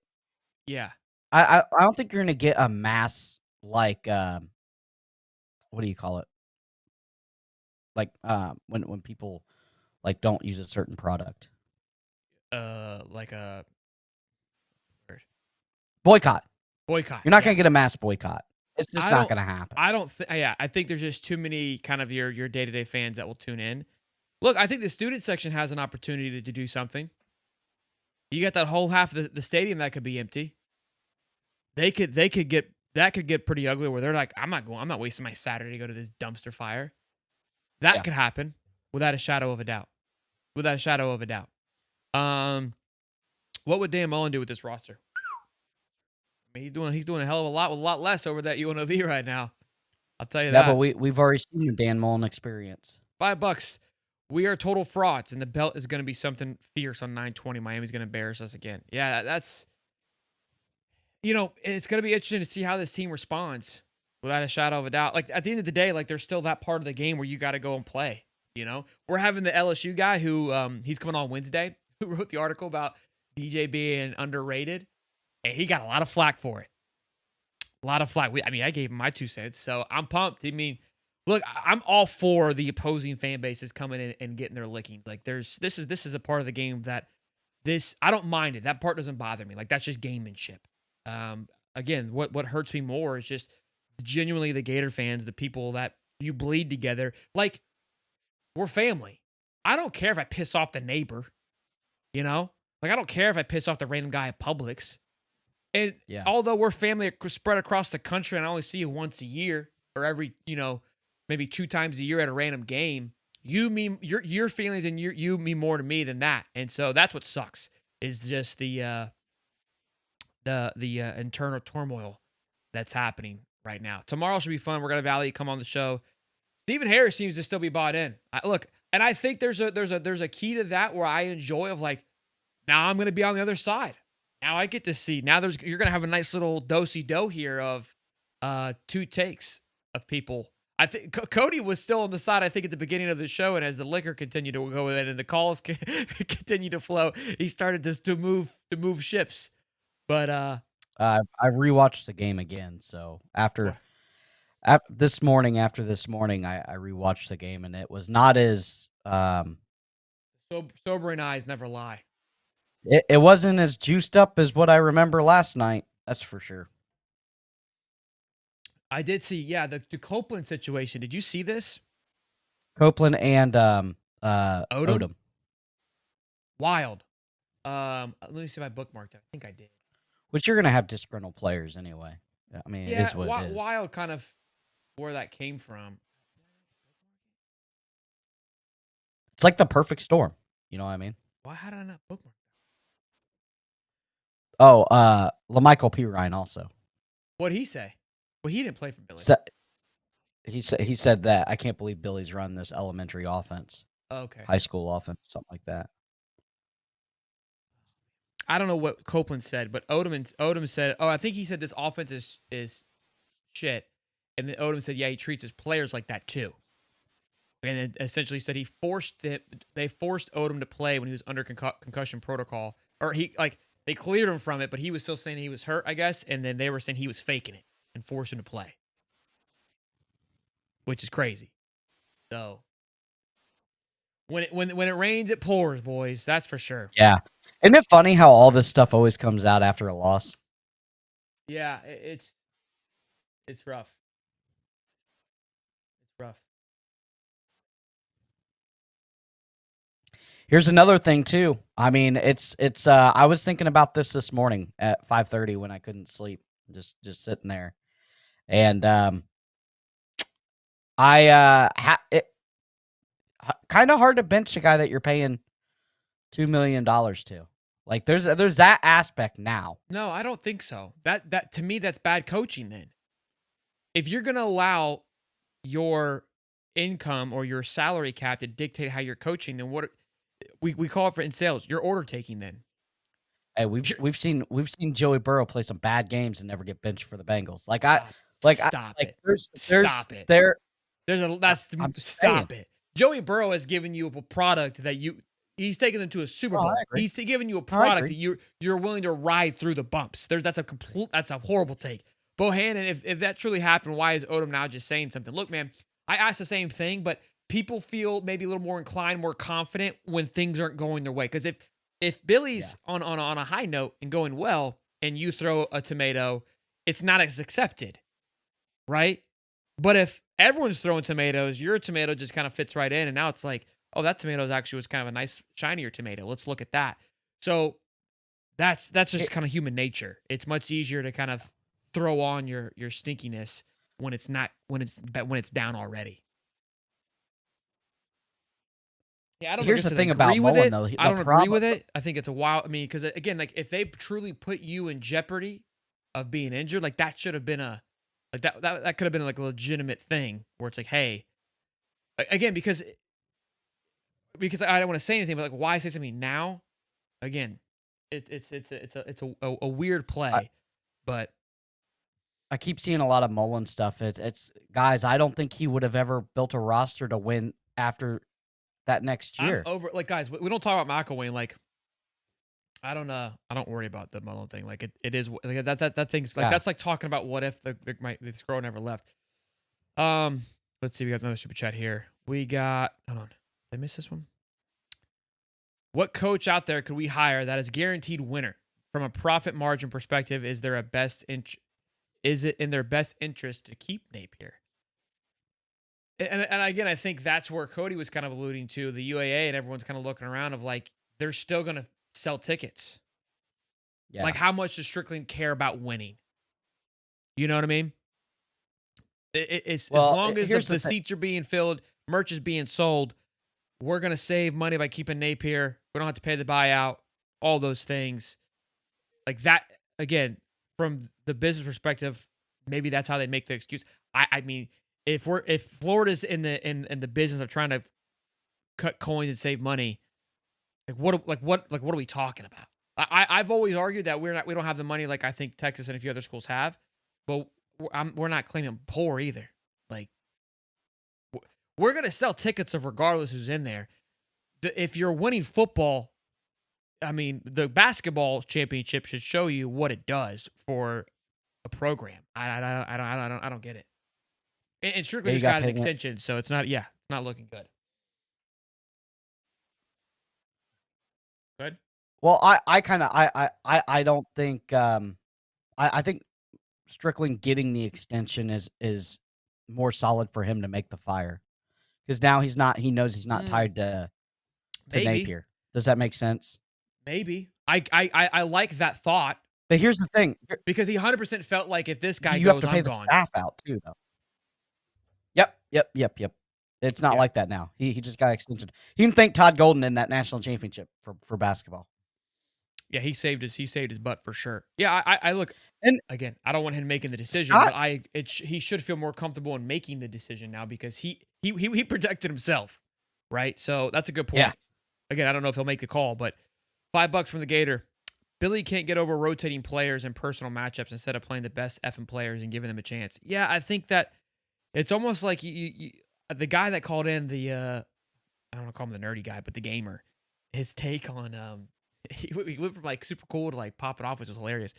Yeah. I don't think you're gonna get a mass like what do you call it? Like when people like don't use a certain product. Like a Boycott. boycott. You're not Yeah. gonna get a mass boycott. It's just not gonna happen. I don't think. Yeah, I think there's just too many kind of your day to day fans that will tune in. Look, I think the student section has an opportunity to do something. You got that whole half of the stadium that could be empty. They could get that could get pretty ugly where they're like, I'm not wasting my Saturday to go to this dumpster fire. That Yeah. could happen without a shadow of a doubt. Without a shadow of a doubt. What would Dan Mullen do with this roster? I mean, he's doing a hell of a lot with a lot less over that UNLV right now. I'll tell you Yeah, that. but we've already seen the Dan Mullen experience. $5. We are total frauds, and the belt is going to be something fierce on 9/20. Miami's going to embarrass us again. Yeah, that's it's going to be interesting to see how this team responds without a shadow of a doubt. Like at the end of the day, like there's still that part of the game where you got to go and play. We're having the LSU guy who he's coming on Wednesday, who wrote the article about DJ being underrated, and he got a lot of flack for it. A lot of flack. I gave him my 2 cents, so I'm pumped. I mean, look, I'm all for the opposing fan bases coming in and getting their lickings. Like this is a part of the game that I don't mind it. That part doesn't bother me. Like that's just gamemanship. Again, what hurts me more is just genuinely the Gator fans, the people that you bleed together. Like we're family. I don't care if I piss off the neighbor, like I don't care if I piss off the random guy at Publix. And although we're family spread across the country and I only see you once a year or every, maybe 2 times a year at a random game, you mean your feelings and you mean more to me than that. And so that's what sucks is just the internal turmoil that's happening right now. Tomorrow should be fun. We're going to have Ali come on the show. Stephen Harris seems to still be bought in. Look, and I think there's a key to that where I enjoy of like, now I'm going to be on the other side. Now I get to see. Now you're going to have a nice little do-si-do here of 2 takes of people. I think Cody was still on the side, I think, at the beginning of the show, and as the liquor continued to go in and the calls continued to flow, he started to move ships. But I rewatched the game again, so after this morning, I rewatched the game, and it was not as sobering eyes never lie. It wasn't as juiced up as what I remember last night. That's for sure. I did see, the Copeland situation. Did you see this? Copeland and Odom. Wild. Let me see if I bookmarked it. I think I did. Which you're gonna have disgruntled players anyway. I mean, it is what it is. Wild, kind of where that came from. It's like the perfect storm. You know what I mean? How did I not bookmark? Oh, LaMichael P. Ryan also. What'd he say? Well, he didn't play for Billy. He said that I can't believe Billy's run this elementary offense. Okay. High school offense, something like that. I don't know what Copeland said, but Odom said, I think he said this offense is shit. And then Odom said, yeah, he treats his players like that too. And then essentially said they forced Odom to play when he was under concussion protocol. Or they cleared him from it, but he was still saying he was hurt, I guess. And then they were saying he was faking it and forced him to play. Which is crazy. So when it rains, it pours, boys. That's for sure. Yeah. Isn't it funny how all this stuff always comes out after a loss? Yeah, it's rough. It's rough. Here's another thing too. I mean, it's I was thinking about this morning at 5:30 when I couldn't sleep, just sitting there. And it kind of hard to bench a guy that you're paying $2 million to. Like there's that aspect now. No, I don't think so. That to me, that's bad coaching then. If you're gonna allow your income or your salary cap to dictate how you're coaching, then what we call it for in sales, you're order taking then. Hey, If you're we've seen Joey Burrow play some bad games and never get benched for the Bengals. Like I stop like it. there's Stop it. there There's a that's I'm saying. stop it. Joey Burrow has given you a product that he's taken them to a Super Oh, I Bowl. agree. Giving you a No, I product agree. that you're willing to ride through the bumps. That's a horrible take. Bohannon, if that truly happened, why is Odom now just saying something? Look, man, I asked the same thing, but people feel maybe a little more inclined, more confident when things aren't going their way. Because if Yeah. Billy's on a high note and going well, and you throw a tomato, it's not as accepted, right? But if everyone's throwing tomatoes, your tomato just kind of fits right in. And now it's like, oh, that tomato actually was kind of a nice, shinier tomato. Let's look at that. So that's just Here kind of human nature. It's much easier to kind of throw on your stinkiness when it's not when it's down already. Yeah, I don't here's the necessarily thing about agree with Mullen it. though. I The don't agree problem with it. I think it's a wild. I mean, because again, like if they truly put you in jeopardy of being injured, like that should have been that could have been like a legitimate thing where it's like, hey, again, because I don't want to say anything, but like why say something now? Again, it's a weird I play, but I keep seeing a lot of Mullen stuff. It's guys, I don't think he would have ever built a roster to win after that next I'm year. over. Like guys, we don't talk about McElwain. Like I don't worry about the Mullen thing. Like it is like that thing's like Yeah. that's like talking about what if this girl never left. Let's see. We got another super chat here. We got. Hold on. Did I miss this one? What coach out there could we hire that is guaranteed winner from a profit margin perspective? Is it in their best interest to keep Napier? And again, I think that's where Cody was kind of alluding to the UAA, and everyone's kind of looking around of like they're still going to sell tickets. Yeah. Like, how much does Strickland care about winning? You know what I mean? It's as Well, long as here's the the thing. seats are being filled, merch is being sold, we're going to save money by keeping Napier. We don't have to pay the buyout, all those things. Like that, again, from the business perspective, maybe that's how they make the excuse. I mean, if Florida's in the business of trying to cut coins and save money, what are we talking about? I've always argued that we don't have the money like I think Texas and a few other schools have, but we're not claiming poor either. Like we're gonna sell tickets of regardless who's in there. If you're winning football, I mean the basketball championship should show you what it does for a program. I don't get it. And Yeah, Strickland you just got got an payment. extension, so it's not looking good. Good. Well, I kind of I don't think I think Strickland getting the extension is more solid for him to make the fire because now he knows he's not Mm, tied to maybe. Napier. Does that make sense? Maybe. I like that thought But here's the thing: because he 100% felt like if this guy you have goes, to pay I'm the gone. staff out too, though. Yep. It's not Yeah. like that now. He just got extension. You can thank Todd Golden in that national championship for basketball. Yeah, he saved his butt for sure. Yeah, I look And again, I don't want him making the decision, Scott, but he should feel more comfortable in making the decision now because he protected himself, right? So that's a good yeah, point. Again, I don't know if he'll make the call, but $5 from the Gator. Billy can't get over rotating players in personal matchups instead of playing the best effing players and giving them a chance. Yeah, I think that it's almost like the guy that called in I don't want to call him the nerdy guy, but the gamer, his take on he went from like super cool to like popping off, which was hilarious.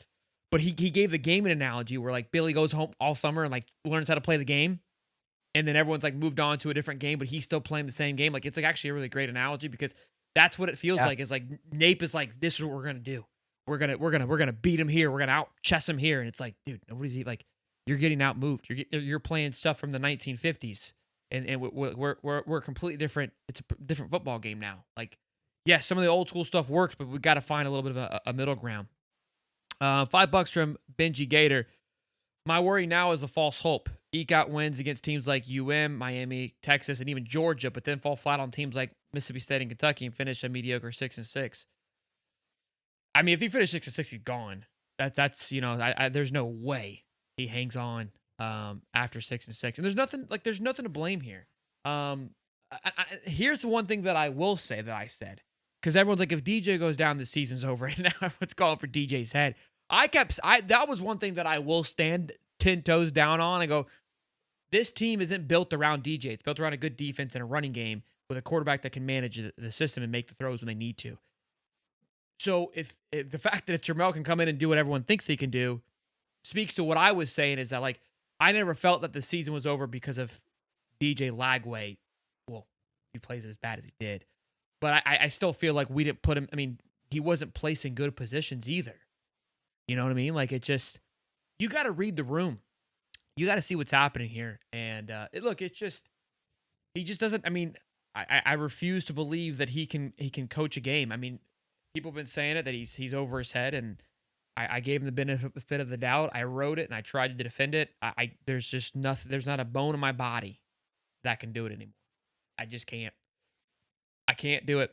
But he gave the gaming analogy where like Billy goes home all summer and like learns how to play the game, and then everyone's like moved on to a different game, but he's still playing the same game. Like it's like actually a really great analogy because that's what it feels yeah. like. Is like Nape is like, this is what we're gonna do. We're gonna beat him here. We're gonna out chess him here. And it's like, dude, nobody's like, you're getting out moved. You're playing stuff from the 1950s, and we're completely different. It's a different football game now. Like, yeah, some of the old school stuff works, but we got to find a little bit of a middle ground. $5 from Benji Gator. My worry now is the false hope. Eke out wins against teams like Miami, Texas, and even Georgia, but then fall flat on teams like Mississippi State and Kentucky and finish a mediocre 6-6. I mean, if he finished 6-6, he's gone. That's there's no way he hangs on after 6-6. And there's nothing to blame here. Here's the one thing that I will say that I said, because everyone's like, if DJ goes down, the season's over, and now everyone's calling for DJ's head. That was one thing that I will stand 10 toes down on. I go, this team isn't built around DJ. It's built around a good defense and a running game with a quarterback that can manage the system and make the throws when they need to. So if the fact that if Jermel can come in and do what everyone thinks he can do speaks to what I was saying, is that, like, I never felt that the season was over because of DJ Lagway. Well, he plays as bad as he did. But I still feel like we didn't put him. I mean, he wasn't placed in good positions either. You know what I mean? Like, you got to read the room. You got to see what's happening here. And he just doesn't. I mean, I refuse to believe that he can coach a game. I mean, people have been saying it, that he's over his head, and I gave him the benefit of the doubt. I wrote it and I tried to defend it. There's just nothing. There's not a bone in my body that can do it anymore. I just can't. I can't do it.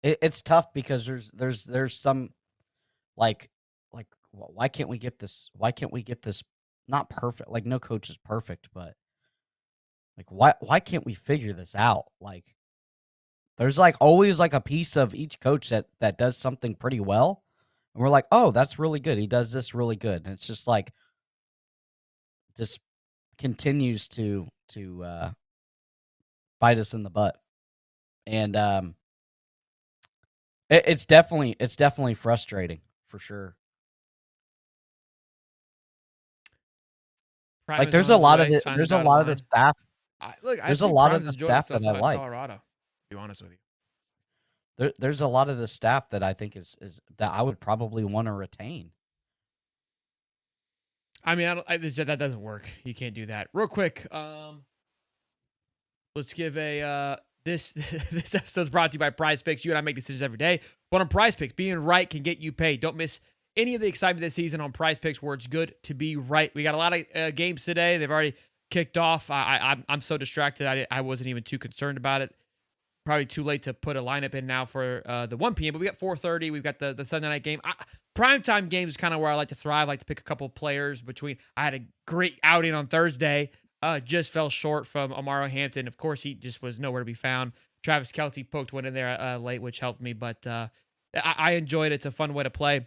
It's tough because there's some like why can't we get this? Why can't we get this? Not perfect. Like, no coach is perfect, but like, why can't we figure this out? Like, there's like always like a piece of each coach that does something pretty well, and we're like, oh, that's really good. He does this really good, and it's just like just continues to bite us in the butt, and it's definitely frustrating for sure. Like, there's a lot of the staff. There's a lot of the staff that I like. Colorado, to be honest with you. There's a lot of the staff that I think is that I would probably want to retain. I mean, that doesn't work. You can't do that. Real quick, let's give this this episode's brought to you by Prize Picks. You and I make decisions every day, but on Prize Picks, being right can get you paid. Don't miss any of the excitement this season on Prize Picks, where it's good to be right. We got a lot of games today. They've already kicked off. I'm so distracted. I wasn't even too concerned about it. Probably too late to put a lineup in now for the 1 p.m. But we got 4:30. We've got the Sunday night game. Primetime games is kind of where I like to thrive. I like to pick a couple players between. I had a great outing on Thursday. Just fell short from Amaro Hampton. Of course, he just was nowhere to be found. Travis Kelce poked one in there late, which helped me. But I enjoyed it. It's a fun way to play.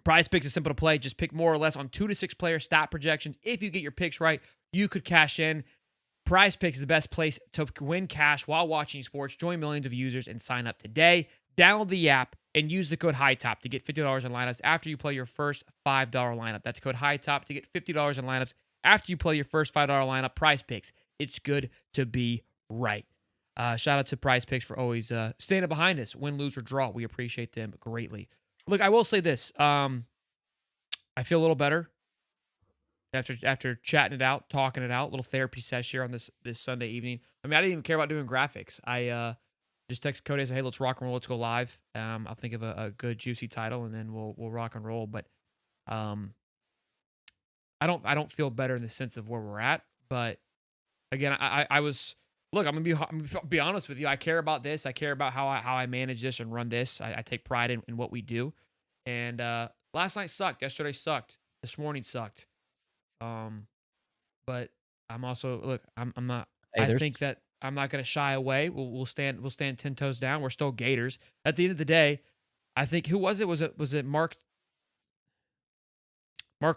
Prize Picks is simple to play. Just pick more or less on 2 to 6 player stat projections. If you get your picks right, you could cash in. Prize Picks is the best place to win cash while watching sports. Join millions of users and sign up today. Download the app and use the code HIGHTOP to get $50 in lineups after you play your first $5 lineup. That's code HIGHTOP to get $50 in lineups after you play your first $5 lineup. Prize Picks. It's good to be right. Shout out to Prize Picks for always standing behind us, win, lose, or draw. We appreciate them greatly. Look, I will say this. I feel a little better after chatting it out, talking it out. Little therapy session here on this Sunday evening. I mean, I didn't even care about doing graphics. I just text Cody and say, hey, let's rock and roll. Let's go live. I'll think of a good, juicy title, and then we'll rock and roll. But I don't feel better in the sense of where we're at. But again, I was. Look, I'm gonna be honest with you. I care about this. I care about how I manage this and run this. I take pride in what we do. And last night sucked. Yesterday sucked. This morning sucked. But I'm also I'm not. Hey, I think that I'm not gonna shy away. We'll stand 10 toes down. We're still Gators. At the end of the day, I think who was it? Was it Mark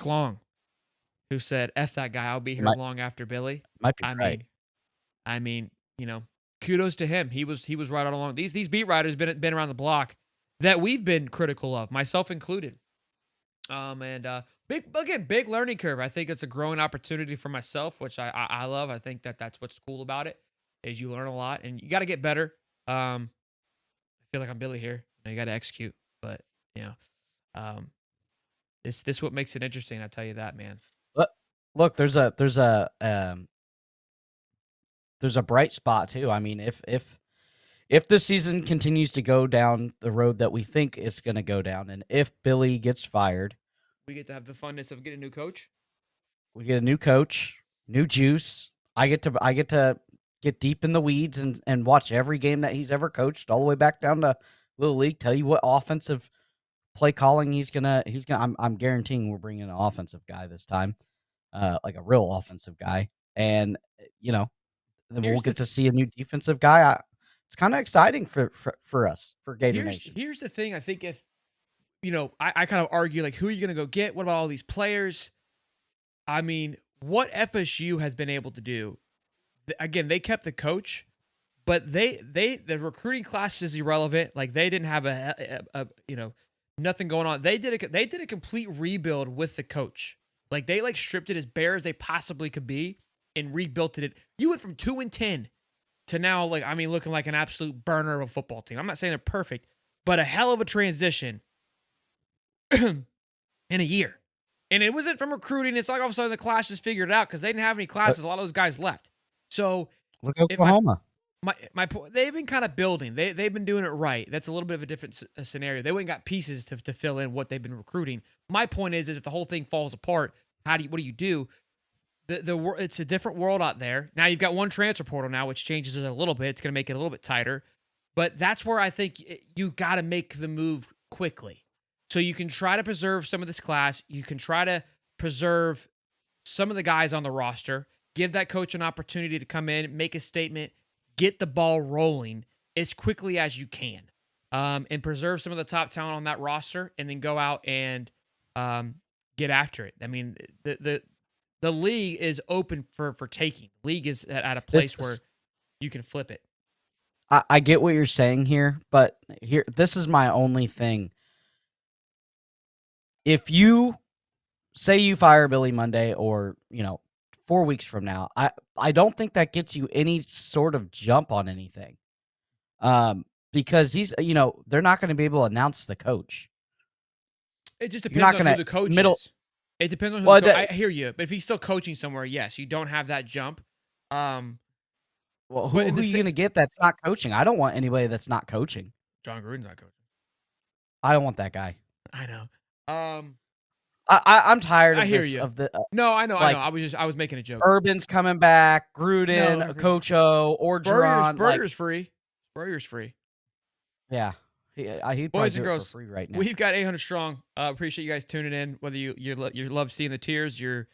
Long, who said, "F that guy. I'll be here long after Billy." Might be right. I mean, kudos to him. He was right all along. These beat writers been around the block that we've been critical of, myself included. Big learning curve. I think it's a growing opportunity for myself, which I love. I think that's what's cool about it, is you learn a lot and you got to get better. I feel like I'm Billy here. You got to execute, but this what makes it interesting. I tell you that, man. Look, there's a bright spot too. I mean, if the season continues to go down the road that we think it's going to go down, and if Billy gets fired, we get to have the funness of getting a new coach. We get a new coach, new juice. I get to get deep in the weeds and watch every game that he's ever coached, all the way back down to Little League. Tell you what offensive play calling, he's gonna. I'm guaranteeing we're bringing an offensive guy this time, like a real offensive guy, and then we'll Here's the get to see a new defensive guy. It's kind of exciting for us, for Gator Nation. here's the thing. I think if I kind of argue like, who are you going to go get? What about all these players? I mean, what FSU has been able to do? Again, they kept the coach, but the recruiting class is irrelevant. Like they didn't have nothing going on. They did a complete rebuild with the coach. Like they stripped it as bare as they possibly could be and rebuilt it. You went from 2-10 to now looking like an absolute burner of a football team. I'm not saying they're perfect, but a hell of a transition in a year. And it wasn't from recruiting. It's like all of a sudden the class just figured it out because they didn't have any classes. A lot of those guys left. So look at Oklahoma. My they've been kind of building. They've been doing it right. That's a little bit of a different scenario. They went and got pieces to fill in what they've been recruiting. My point is if the whole thing falls apart, what do you do? It's a different world out there. Now you've got one transfer portal now, which changes it a little bit. It's going to make it a little bit tighter. But that's where I think you got to make the move quickly. So you can try to preserve some of this class. You can try to preserve some of the guys on the roster. Give that coach an opportunity to come in, make a statement, get the ball rolling as quickly as you can, and preserve some of the top talent on that roster, and then go out and get after it. I mean, the league is open for taking. The league is at a place where you can flip it. I get what you're saying here, but this is my only thing. If you say you fire Billy Monday or, 4 weeks from now, I don't think that gets you any sort of jump on anything. Because they're not going to be able to announce the coach. It just depends on who the coach is. It depends on who I hear you, but if he's still coaching somewhere, yes, you don't have that jump. Well, who are you going to get that's not coaching? I don't want anybody that's not coaching. John Gruden's not coaching. I don't want that guy. I know. I'm tired of I hear this. You. Of the no, I know. I was making a joke. Urban's coming back. Gruden, Coach O, Orgeron. Spurrier's free. Spurrier's free. Yeah. He'd Boys and girls, for free right now. We've got 800 strong. Appreciate you guys tuning in. Whether you love seeing the tears, you're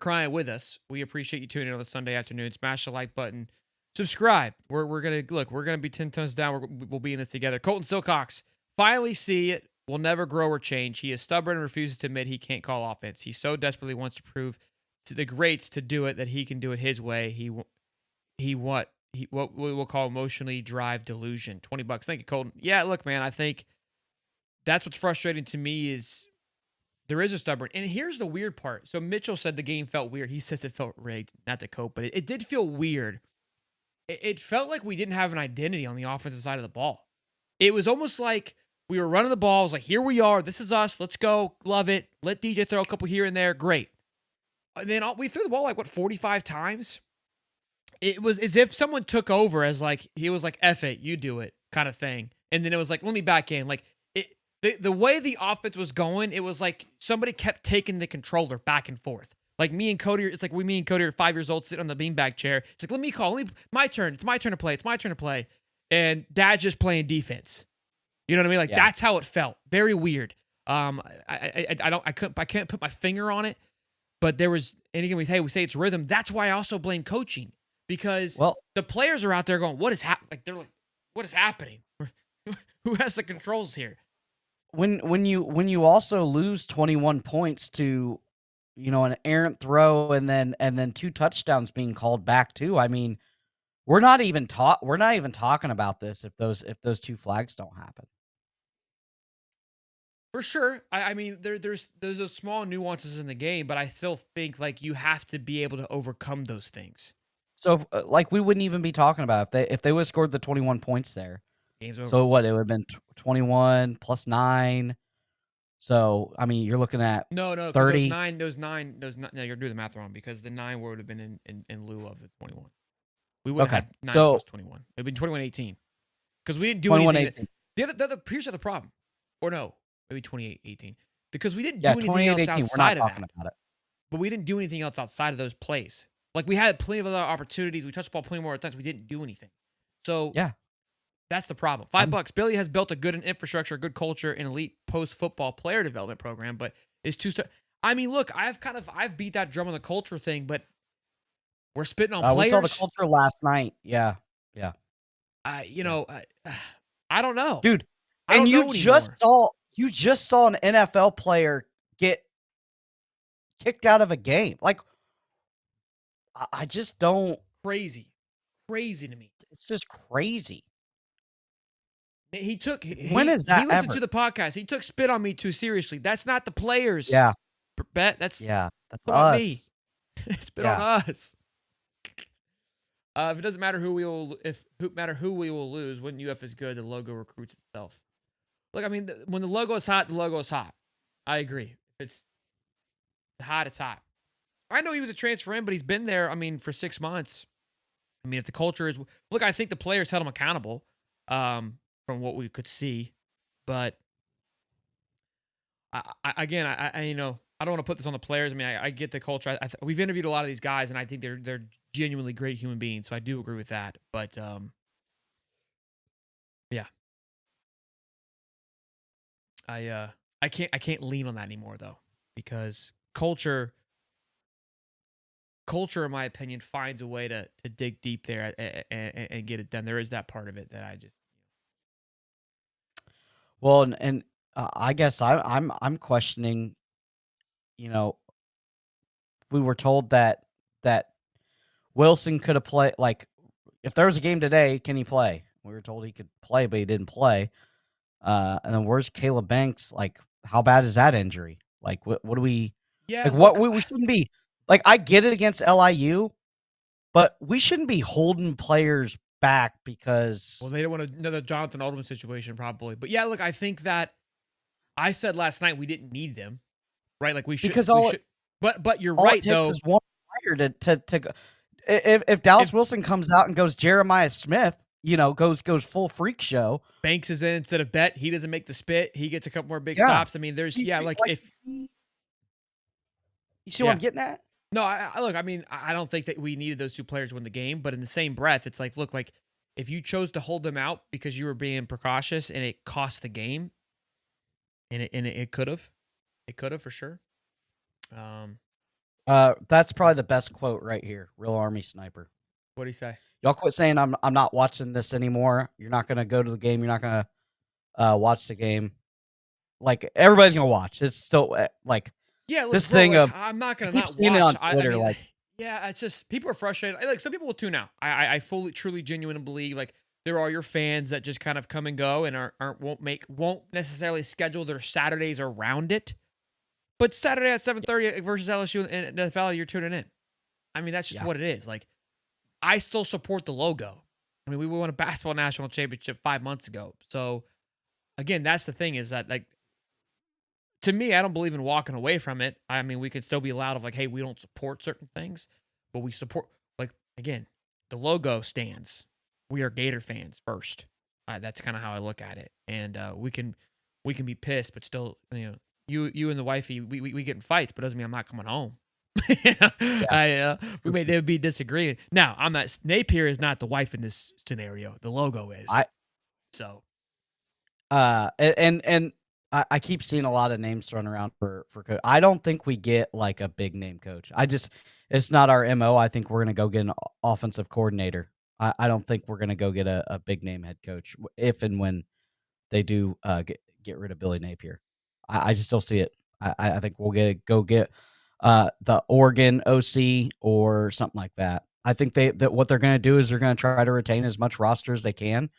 crying with us. We appreciate you tuning in on the Sunday afternoon. Smash the like button. Subscribe. We're gonna be 10 tones down. We'll be in this together. Colton Silcox finally see it. Will never grow or change. He is stubborn and refuses to admit he can't call offense. He so desperately wants to prove to the greats to do it that he can do it his way. What we will call emotionally drive delusion. $20. Thank you, Colton. Yeah, look, man, I think that's what's frustrating to me is there is a stubborn. And here's the weird part. So Mitchell said the game felt weird. He says it felt rigged, not to cope, but it did feel weird. It felt like we didn't have an identity on the offensive side of the ball. It was almost like we were running the ball. It was like, here we are. This is us. Let's go. Love it. Let DJ throw a couple here and there. Great. And then we threw the ball 45 times? It was as if someone took over as he was like, F it, you do it kind of thing. And then it was like, let me back in. The way the offense was going, it was like somebody kept taking the controller back and forth. Like me and Cody, it's like me and Cody are 5 years old sitting on the beanbag chair. It's like, let me call. My turn. It's my turn to play. It's my turn to play. And Dad's just playing defense. You know what I mean? That's how it felt. Very weird. I can't put my finger on it, but there was, and again, we say it's rhythm. That's why I also blame coaching because the players are out there going, what is happening? They're like, what is happening? Who has the controls here? When you also lose 21 points to, an errant throw and then 2 touchdowns being called back too. I mean, we're not even talking about this if those 2 flags don't happen. For sure. I mean, there's those small nuances in the game, but I still think you have to be able to overcome those things. So we wouldn't even be talking about if they would have scored the 21 points there. Game's over. So what? It would have been 21 plus 9. So I mean, you're looking at no 30. Those nine. No, you're doing the math wrong because the 9 would have been in lieu of the 21. We would have had 9 plus 21. It would have been 21-18 because we didn't do anything. Here's the problem, or no, maybe 28-18 because we didn't do anything else outside of that. But we didn't do anything else outside of those plays. We had plenty of other opportunities. We touched the ball plenty more times. We didn't do anything. So yeah, That's the problem. I'm $5. Billy has built a good infrastructure, a good culture, an elite post-football player development program, but is two-star. I mean, look, I've beat that drum on the culture thing, but we're spitting on we saw the players. culture last night. Yeah. Yeah. I, you Yeah. know, I don't know. Dude, I and don't know anymore. you just saw an NFL player get kicked out of a game. Like I just don't. Crazy, crazy to me. It's just crazy. He took When is he that listened ever? to the podcast. He took spit on me too seriously. That's not the players. Yeah. Bet that's Yeah. That's about me. us. Spit on Yeah. us. If it doesn't matter who we will, matter who we will lose, when UF is good, the logo recruits itself. Look, I mean, when the logo is hot, the logo is hot. I agree. If it's hot, it's hot. I know he was a transfer in, but he's been there. I mean, for 6 months. I mean, if the culture is look, I think the players held him accountable, from what we could see, but again, you know, I don't want to put this on the players. I mean, I get the culture. We've interviewed a lot of these guys, and I think they're genuinely great human beings. So I do agree with that. But yeah, I can't lean on that anymore though, because culture, in my opinion, finds a way to dig deep there and get it done. There is that part of it that I just Well, and I guess I'm questioning. You know, we were told that Wilson could have played. Like, if there was a game today, can he play? We were told he could play, but he didn't play. And then where's Caleb Banks? Like, how bad is that injury? Like, what do we yeah. like? What Look, we shouldn't be like. I get it against LIU, but we shouldn't be holding players back because well, they don't want another Jonathan Alderman situation probably, but yeah. Look, I think that I said last night we didn't need them, right? Like we because should. But you're all it right takes though. is one player to go. If Dallas If Wilson comes out and goes Jeremiah Smith, goes full freak show. Banks is in instead of Bet, he doesn't make the spit. He gets a couple more big Yeah, stops. I mean, there's like if you see what yeah. I'm getting at. No, I look. I mean, I don't think that we needed those two players to win the game, but in the same breath, it's like, look, like if you chose to hold them out because you were being precautious and it cost the game, and it could have, for sure. That's probably the best quote right here. Real Army Sniper. What do you say? Y'all quit saying I'm not watching this anymore. You're not gonna go to the game. You're not gonna watch the game. Like everybody's gonna watch. It's still like Yeah, look, this bro, thing like, of I'm not I gonna keep not seeing it watch. on Twitter. I mean, Like yeah, it's just people are frustrated. Like some people will tune out. I fully, truly, genuinely believe like there are your fans that just kind of come and go and won't necessarily schedule their Saturdays around it. But Saturday at 7:30 versus LSU and the Valley, you're tuning in. I mean, that's just yeah, what it is. Like, I still support the logo. I mean, we won a basketball national championship 5 months ago. So again, that's the thing is that like to me, I don't believe in walking away from it. I mean, we could still be loud of like, hey, we don't support certain things, but we support like again, the logo stands. We are Gator fans first. That's kind of how I look at it, and we can be pissed, but still, you and the wifey, we get in fights, but doesn't mean I'm not coming home. yeah. We may be disagreeing. Now, I'm not. Napier is not the wife in this scenario. The logo is. I So and I keep seeing a lot of names thrown around for coach. I don't think we get like a big name coach. It's not our MO. I think we're gonna go get an offensive coordinator. I don't think we're gonna go get a big name head coach if and when they do get rid of Billy Napier. I just don't see it. I think we'll go get the Oregon OC or something like that. I think that what they're going to do is they're going to try to retain as much roster as they can,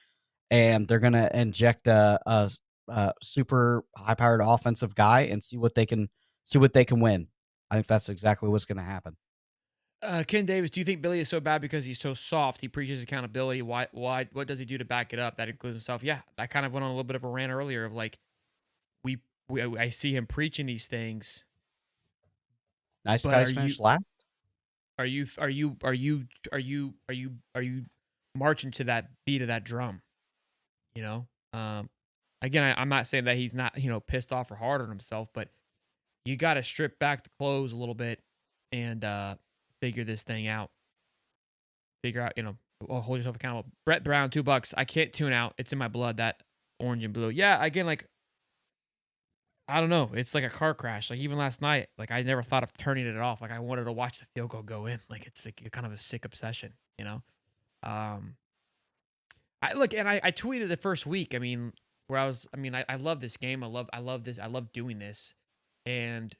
and they're going to inject a super high powered offensive guy and see what they can win. I think that's exactly what's going to happen. Ken Davis, do you think Billy is so bad because he's so soft? He preaches accountability. Why? What does he do to back it up? That includes himself. Yeah, I kind of went on a little bit of a rant earlier of like, I see him preaching these things. Nice But guys finished last. Are you marching to that beat of that drum? You know. Again, I'm not saying that he's not pissed off or hard on himself, but you got to strip back the clothes a little bit and figure this thing out. Figure out Well, hold yourself accountable. Brett Brown, $2. I can't tune out. It's in my blood, that orange and blue. Yeah, again, like, I don't know. It's like a car crash. Like, even last night, like, I never thought of turning it off. Like, I wanted to watch the field goal go in. Like, it's like kind of a sick obsession, you know? Um, I look, and I tweeted the first week. I mean, where I love this game. I love this. I love doing this, and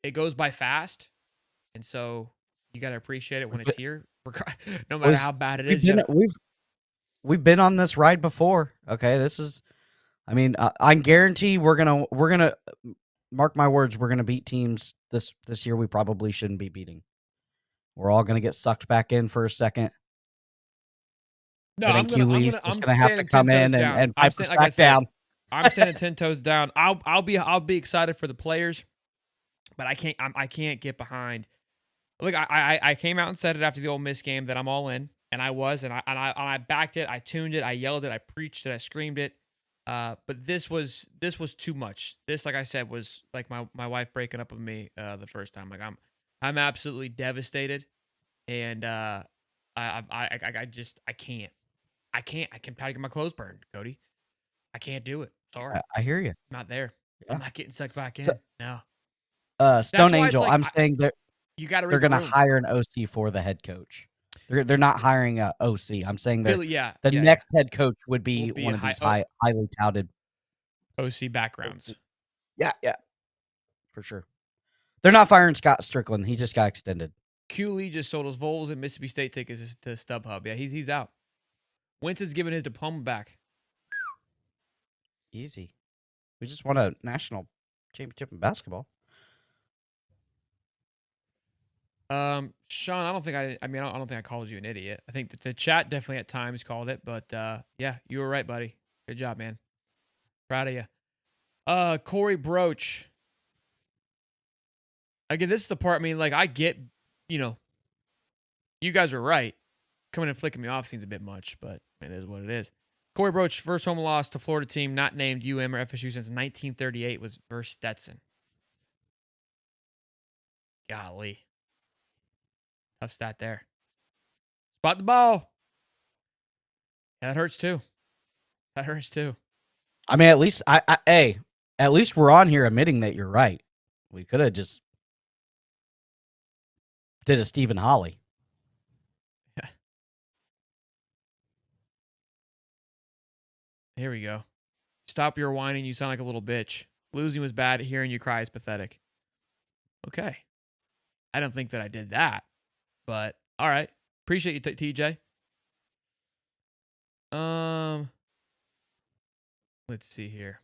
it goes by fast. And so you got to appreciate it when We've it's been, here, no matter boys, how bad it we've is. You been got to. we've been on this ride before. Okay, this is. I mean, I guarantee we're gonna mark my words. We're gonna beat teams this year. We probably shouldn't be beating. We're all gonna get sucked back in for a second. No, And then QLE's just I'm gonna have to standing 10 come toes in down. and I'm pipe saying, us like I back said, down. I'm standing 10 toes down. I'll be excited for the players, but I can't get behind. Look, I came out and said it after the Ole Miss game that I'm all in, and I was, and I backed it. I tuned it. I yelled it. I preached it. I screamed it. But this was too much. This, like I said, was like my wife breaking up with me the first time. Like, I'm absolutely devastated, and I just I can't. I can probably get my clothes burned, Cody. I can't do it. Sorry. I hear you. I'm not there. I'm Yeah. not getting sucked back So, in. No. That's Stone why it's Angel, like I'm saying you got to they're read the gonna room. hire an OC for the head coach. They're not hiring a OC. I'm saying Billy, yeah, the yeah, yeah. next head coach would Will be be one a of these highly touted. OC backgrounds. Yeah, yeah, for sure. They're not firing Scott Strickland. He just got extended. Q Lee just sold his Vols and Mississippi State tickets to StubHub. Yeah, he's out. Wentz is giving his diploma back. Easy. We just won a national championship in basketball. Sean, I don't think I mean, I don't think I called you an idiot. I think that the chat definitely at times called it, but yeah, you were right, buddy. Good job, man. Proud of you. Corey Broach. Again, this is the part. I mean, like, I get, you know, you guys are right. Coming and flicking me off seems a bit much, but it is what it is. Corey Broach, first home loss to Florida team not named UM or FSU since 1938 was versus Stetson. Golly. Tough stat there. Spot the ball. Yeah, that hurts too. That hurts too. I mean, at least at least we're on here admitting that you're right. We could have just did a Stephen Holly. Here we go. Stop your whining. You sound like a little bitch. Losing was bad. Hearing you cry is pathetic. Okay. I don't think that I did that, but all right. Appreciate you, TJ. Let's see here.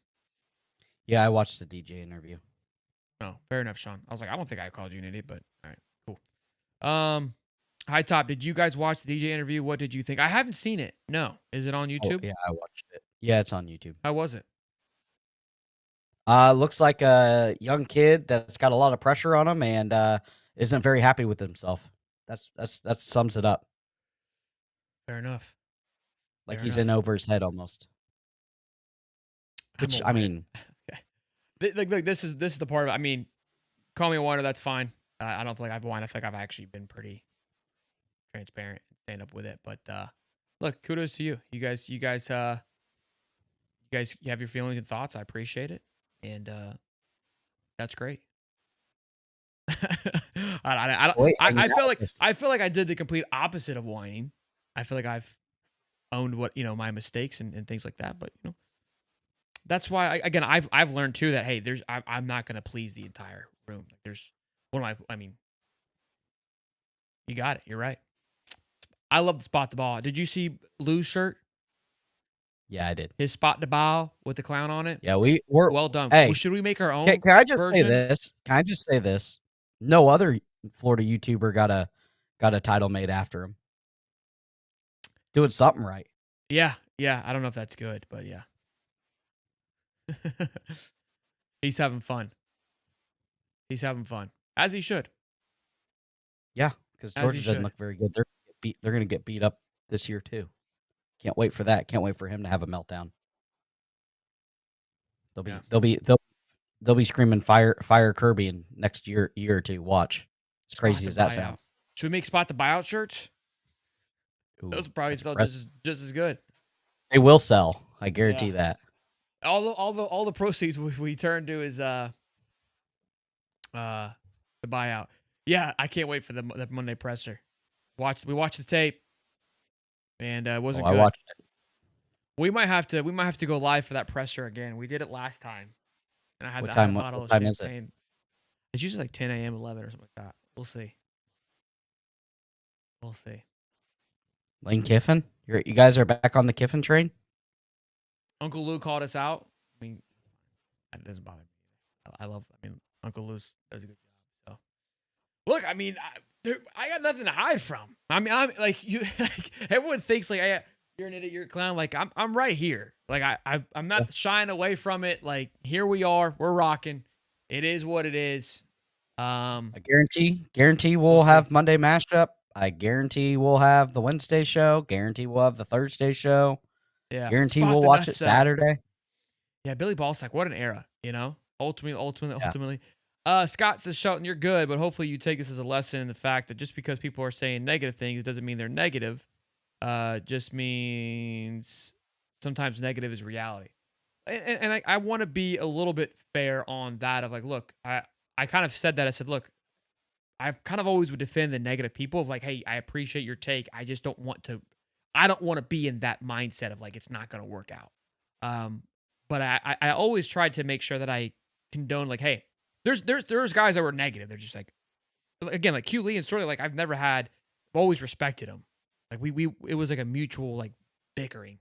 Yeah, I watched the DJ interview. Oh, fair enough, Sean. I was like, I don't think I called you an idiot, but all right, cool. High Top, did you guys watch the DJ interview? What did you think? I haven't seen it. No. Is it on YouTube? Oh, yeah, I watched it. Yeah, it's on YouTube. How was it? Looks like a young kid that's got a lot of pressure on him and isn't very happy with himself. That sums it up. Fair enough. Like Fair he's enough. in over his head almost. Which I mean, okay. Look, this is the part of it. I mean, call me a whiner, that's fine. I don't feel like I've whined. I feel like I've actually been pretty transparent and stand up with it. But look, kudos to you. You guys you have your feelings and thoughts. I appreciate it. And that's great. I feel like I did the complete opposite of whining. I feel like I've owned what, my mistakes and things like that. But that's why I've learned too that, hey, I'm not gonna please the entire room. There's I mean, you got it. You're right. I love the spot the ball. Did you see Lou's shirt? yeah, I did. His spot the ball with the clown on it. Yeah, we're well done. Hey, well, should we make our own? can I just version? say this? Can I just say this? No other Florida YouTuber got a title made after him. Doing something right. Yeah. I don't know if that's good, but yeah. He's having fun. As he should. Yeah, because Georgia doesn't look very good. They're going to get beat up this year too. Can't wait for that. Can't wait for him to have a meltdown. They'll be screaming fire Kirby in next year or two. Watch. As crazy as that sounds. Should we make spot the buyout shirts? Ooh, Those will probably that's sell impressive. just as good. They will sell. I Yeah. guarantee that. All the proceeds we turn to is the buyout. Yeah, I can't wait for the Monday presser. We watched the tape, and it Oh, wasn't I good. watched it. We might have to go live for that presser again. We did it last time, and What I had a time? bottle What of time is it? champagne. It's usually like 10 a.m., 11 or something like that. We'll see. We'll see. Lane Kiffin? You guys are back on the Kiffin train? Uncle Lou called us out. I mean, it doesn't bother me. I mean, Uncle Lou does a good job. So, look, I mean, I got nothing to hide from. I mean, I'm like you. Like, everyone thinks like you're an idiot, you're a clown. Like I'm right here. Like I'm not shying away from it. Like here we are. We're rocking. It is what it is. I guarantee We'll we'll see. have Monday mashup. I guarantee we'll have the Wednesday show. Guarantee we'll have the Thursday show. Yeah. Guarantee Spot we'll the watch it nutsack. Saturday. Yeah, Billy Ballsack, what an era, Ultimately. Yeah. Scott says, Shelton, you're good, but hopefully you take this as a lesson in the fact that just because people are saying negative things, it doesn't mean they're negative. Just means sometimes negative is reality. And I want to be a little bit fair on that of like, look, I kind of said that. I said, look, I've kind of always would defend the negative people of like, hey, I appreciate your take. I don't want to be in that mindset of like, it's not going to work out. But I always tried to make sure that I condone like, hey, there's guys that were negative. They're just like, again, like Q Lee and sort of like I've always respected him. Like it was like a mutual like bickering,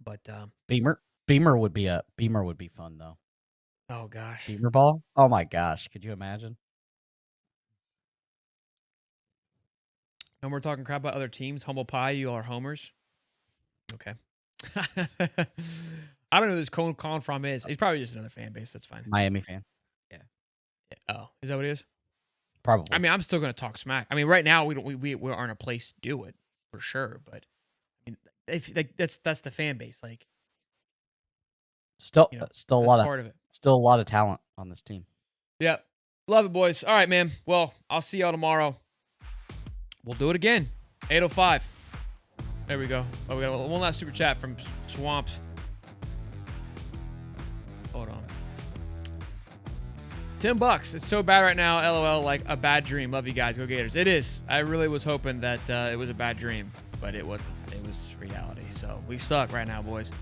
But Beamer would be fun though. oh gosh, Beamer ball? Oh my gosh, could you imagine? and we're talking crap about other teams. Humble pie, you all are homers. Okay. I don't know who this Colin from is. He's probably just another fan base. That's fine. Miami fan. Yeah. Oh, is that what it is? Probably. I mean, I'm still gonna talk smack. I mean, right now we aren't a place to do it for sure. But I mean, if like that's the fan base. Like still a that's lot part of it. Still a lot of talent on this team. Yeah, love it, boys. All right, man. Well, I'll see y'all tomorrow. We'll do it again. 8:05. There we go. Oh, we got one last super chat from Swamps. Hold on. $10. It's so bad right now. LOL, like a bad dream. Love you guys. Go Gators. It is. I really was hoping that it was a bad dream, but it wasn't. It was reality. So we suck right now, boys.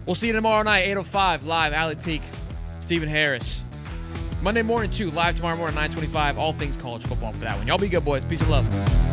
We'll see you tomorrow night, 8:05, live, Alley Peak, Stephen Harris. Monday morning, too, live tomorrow morning, 9:25. All things college football for that one. Y'all be good, boys. Peace and love.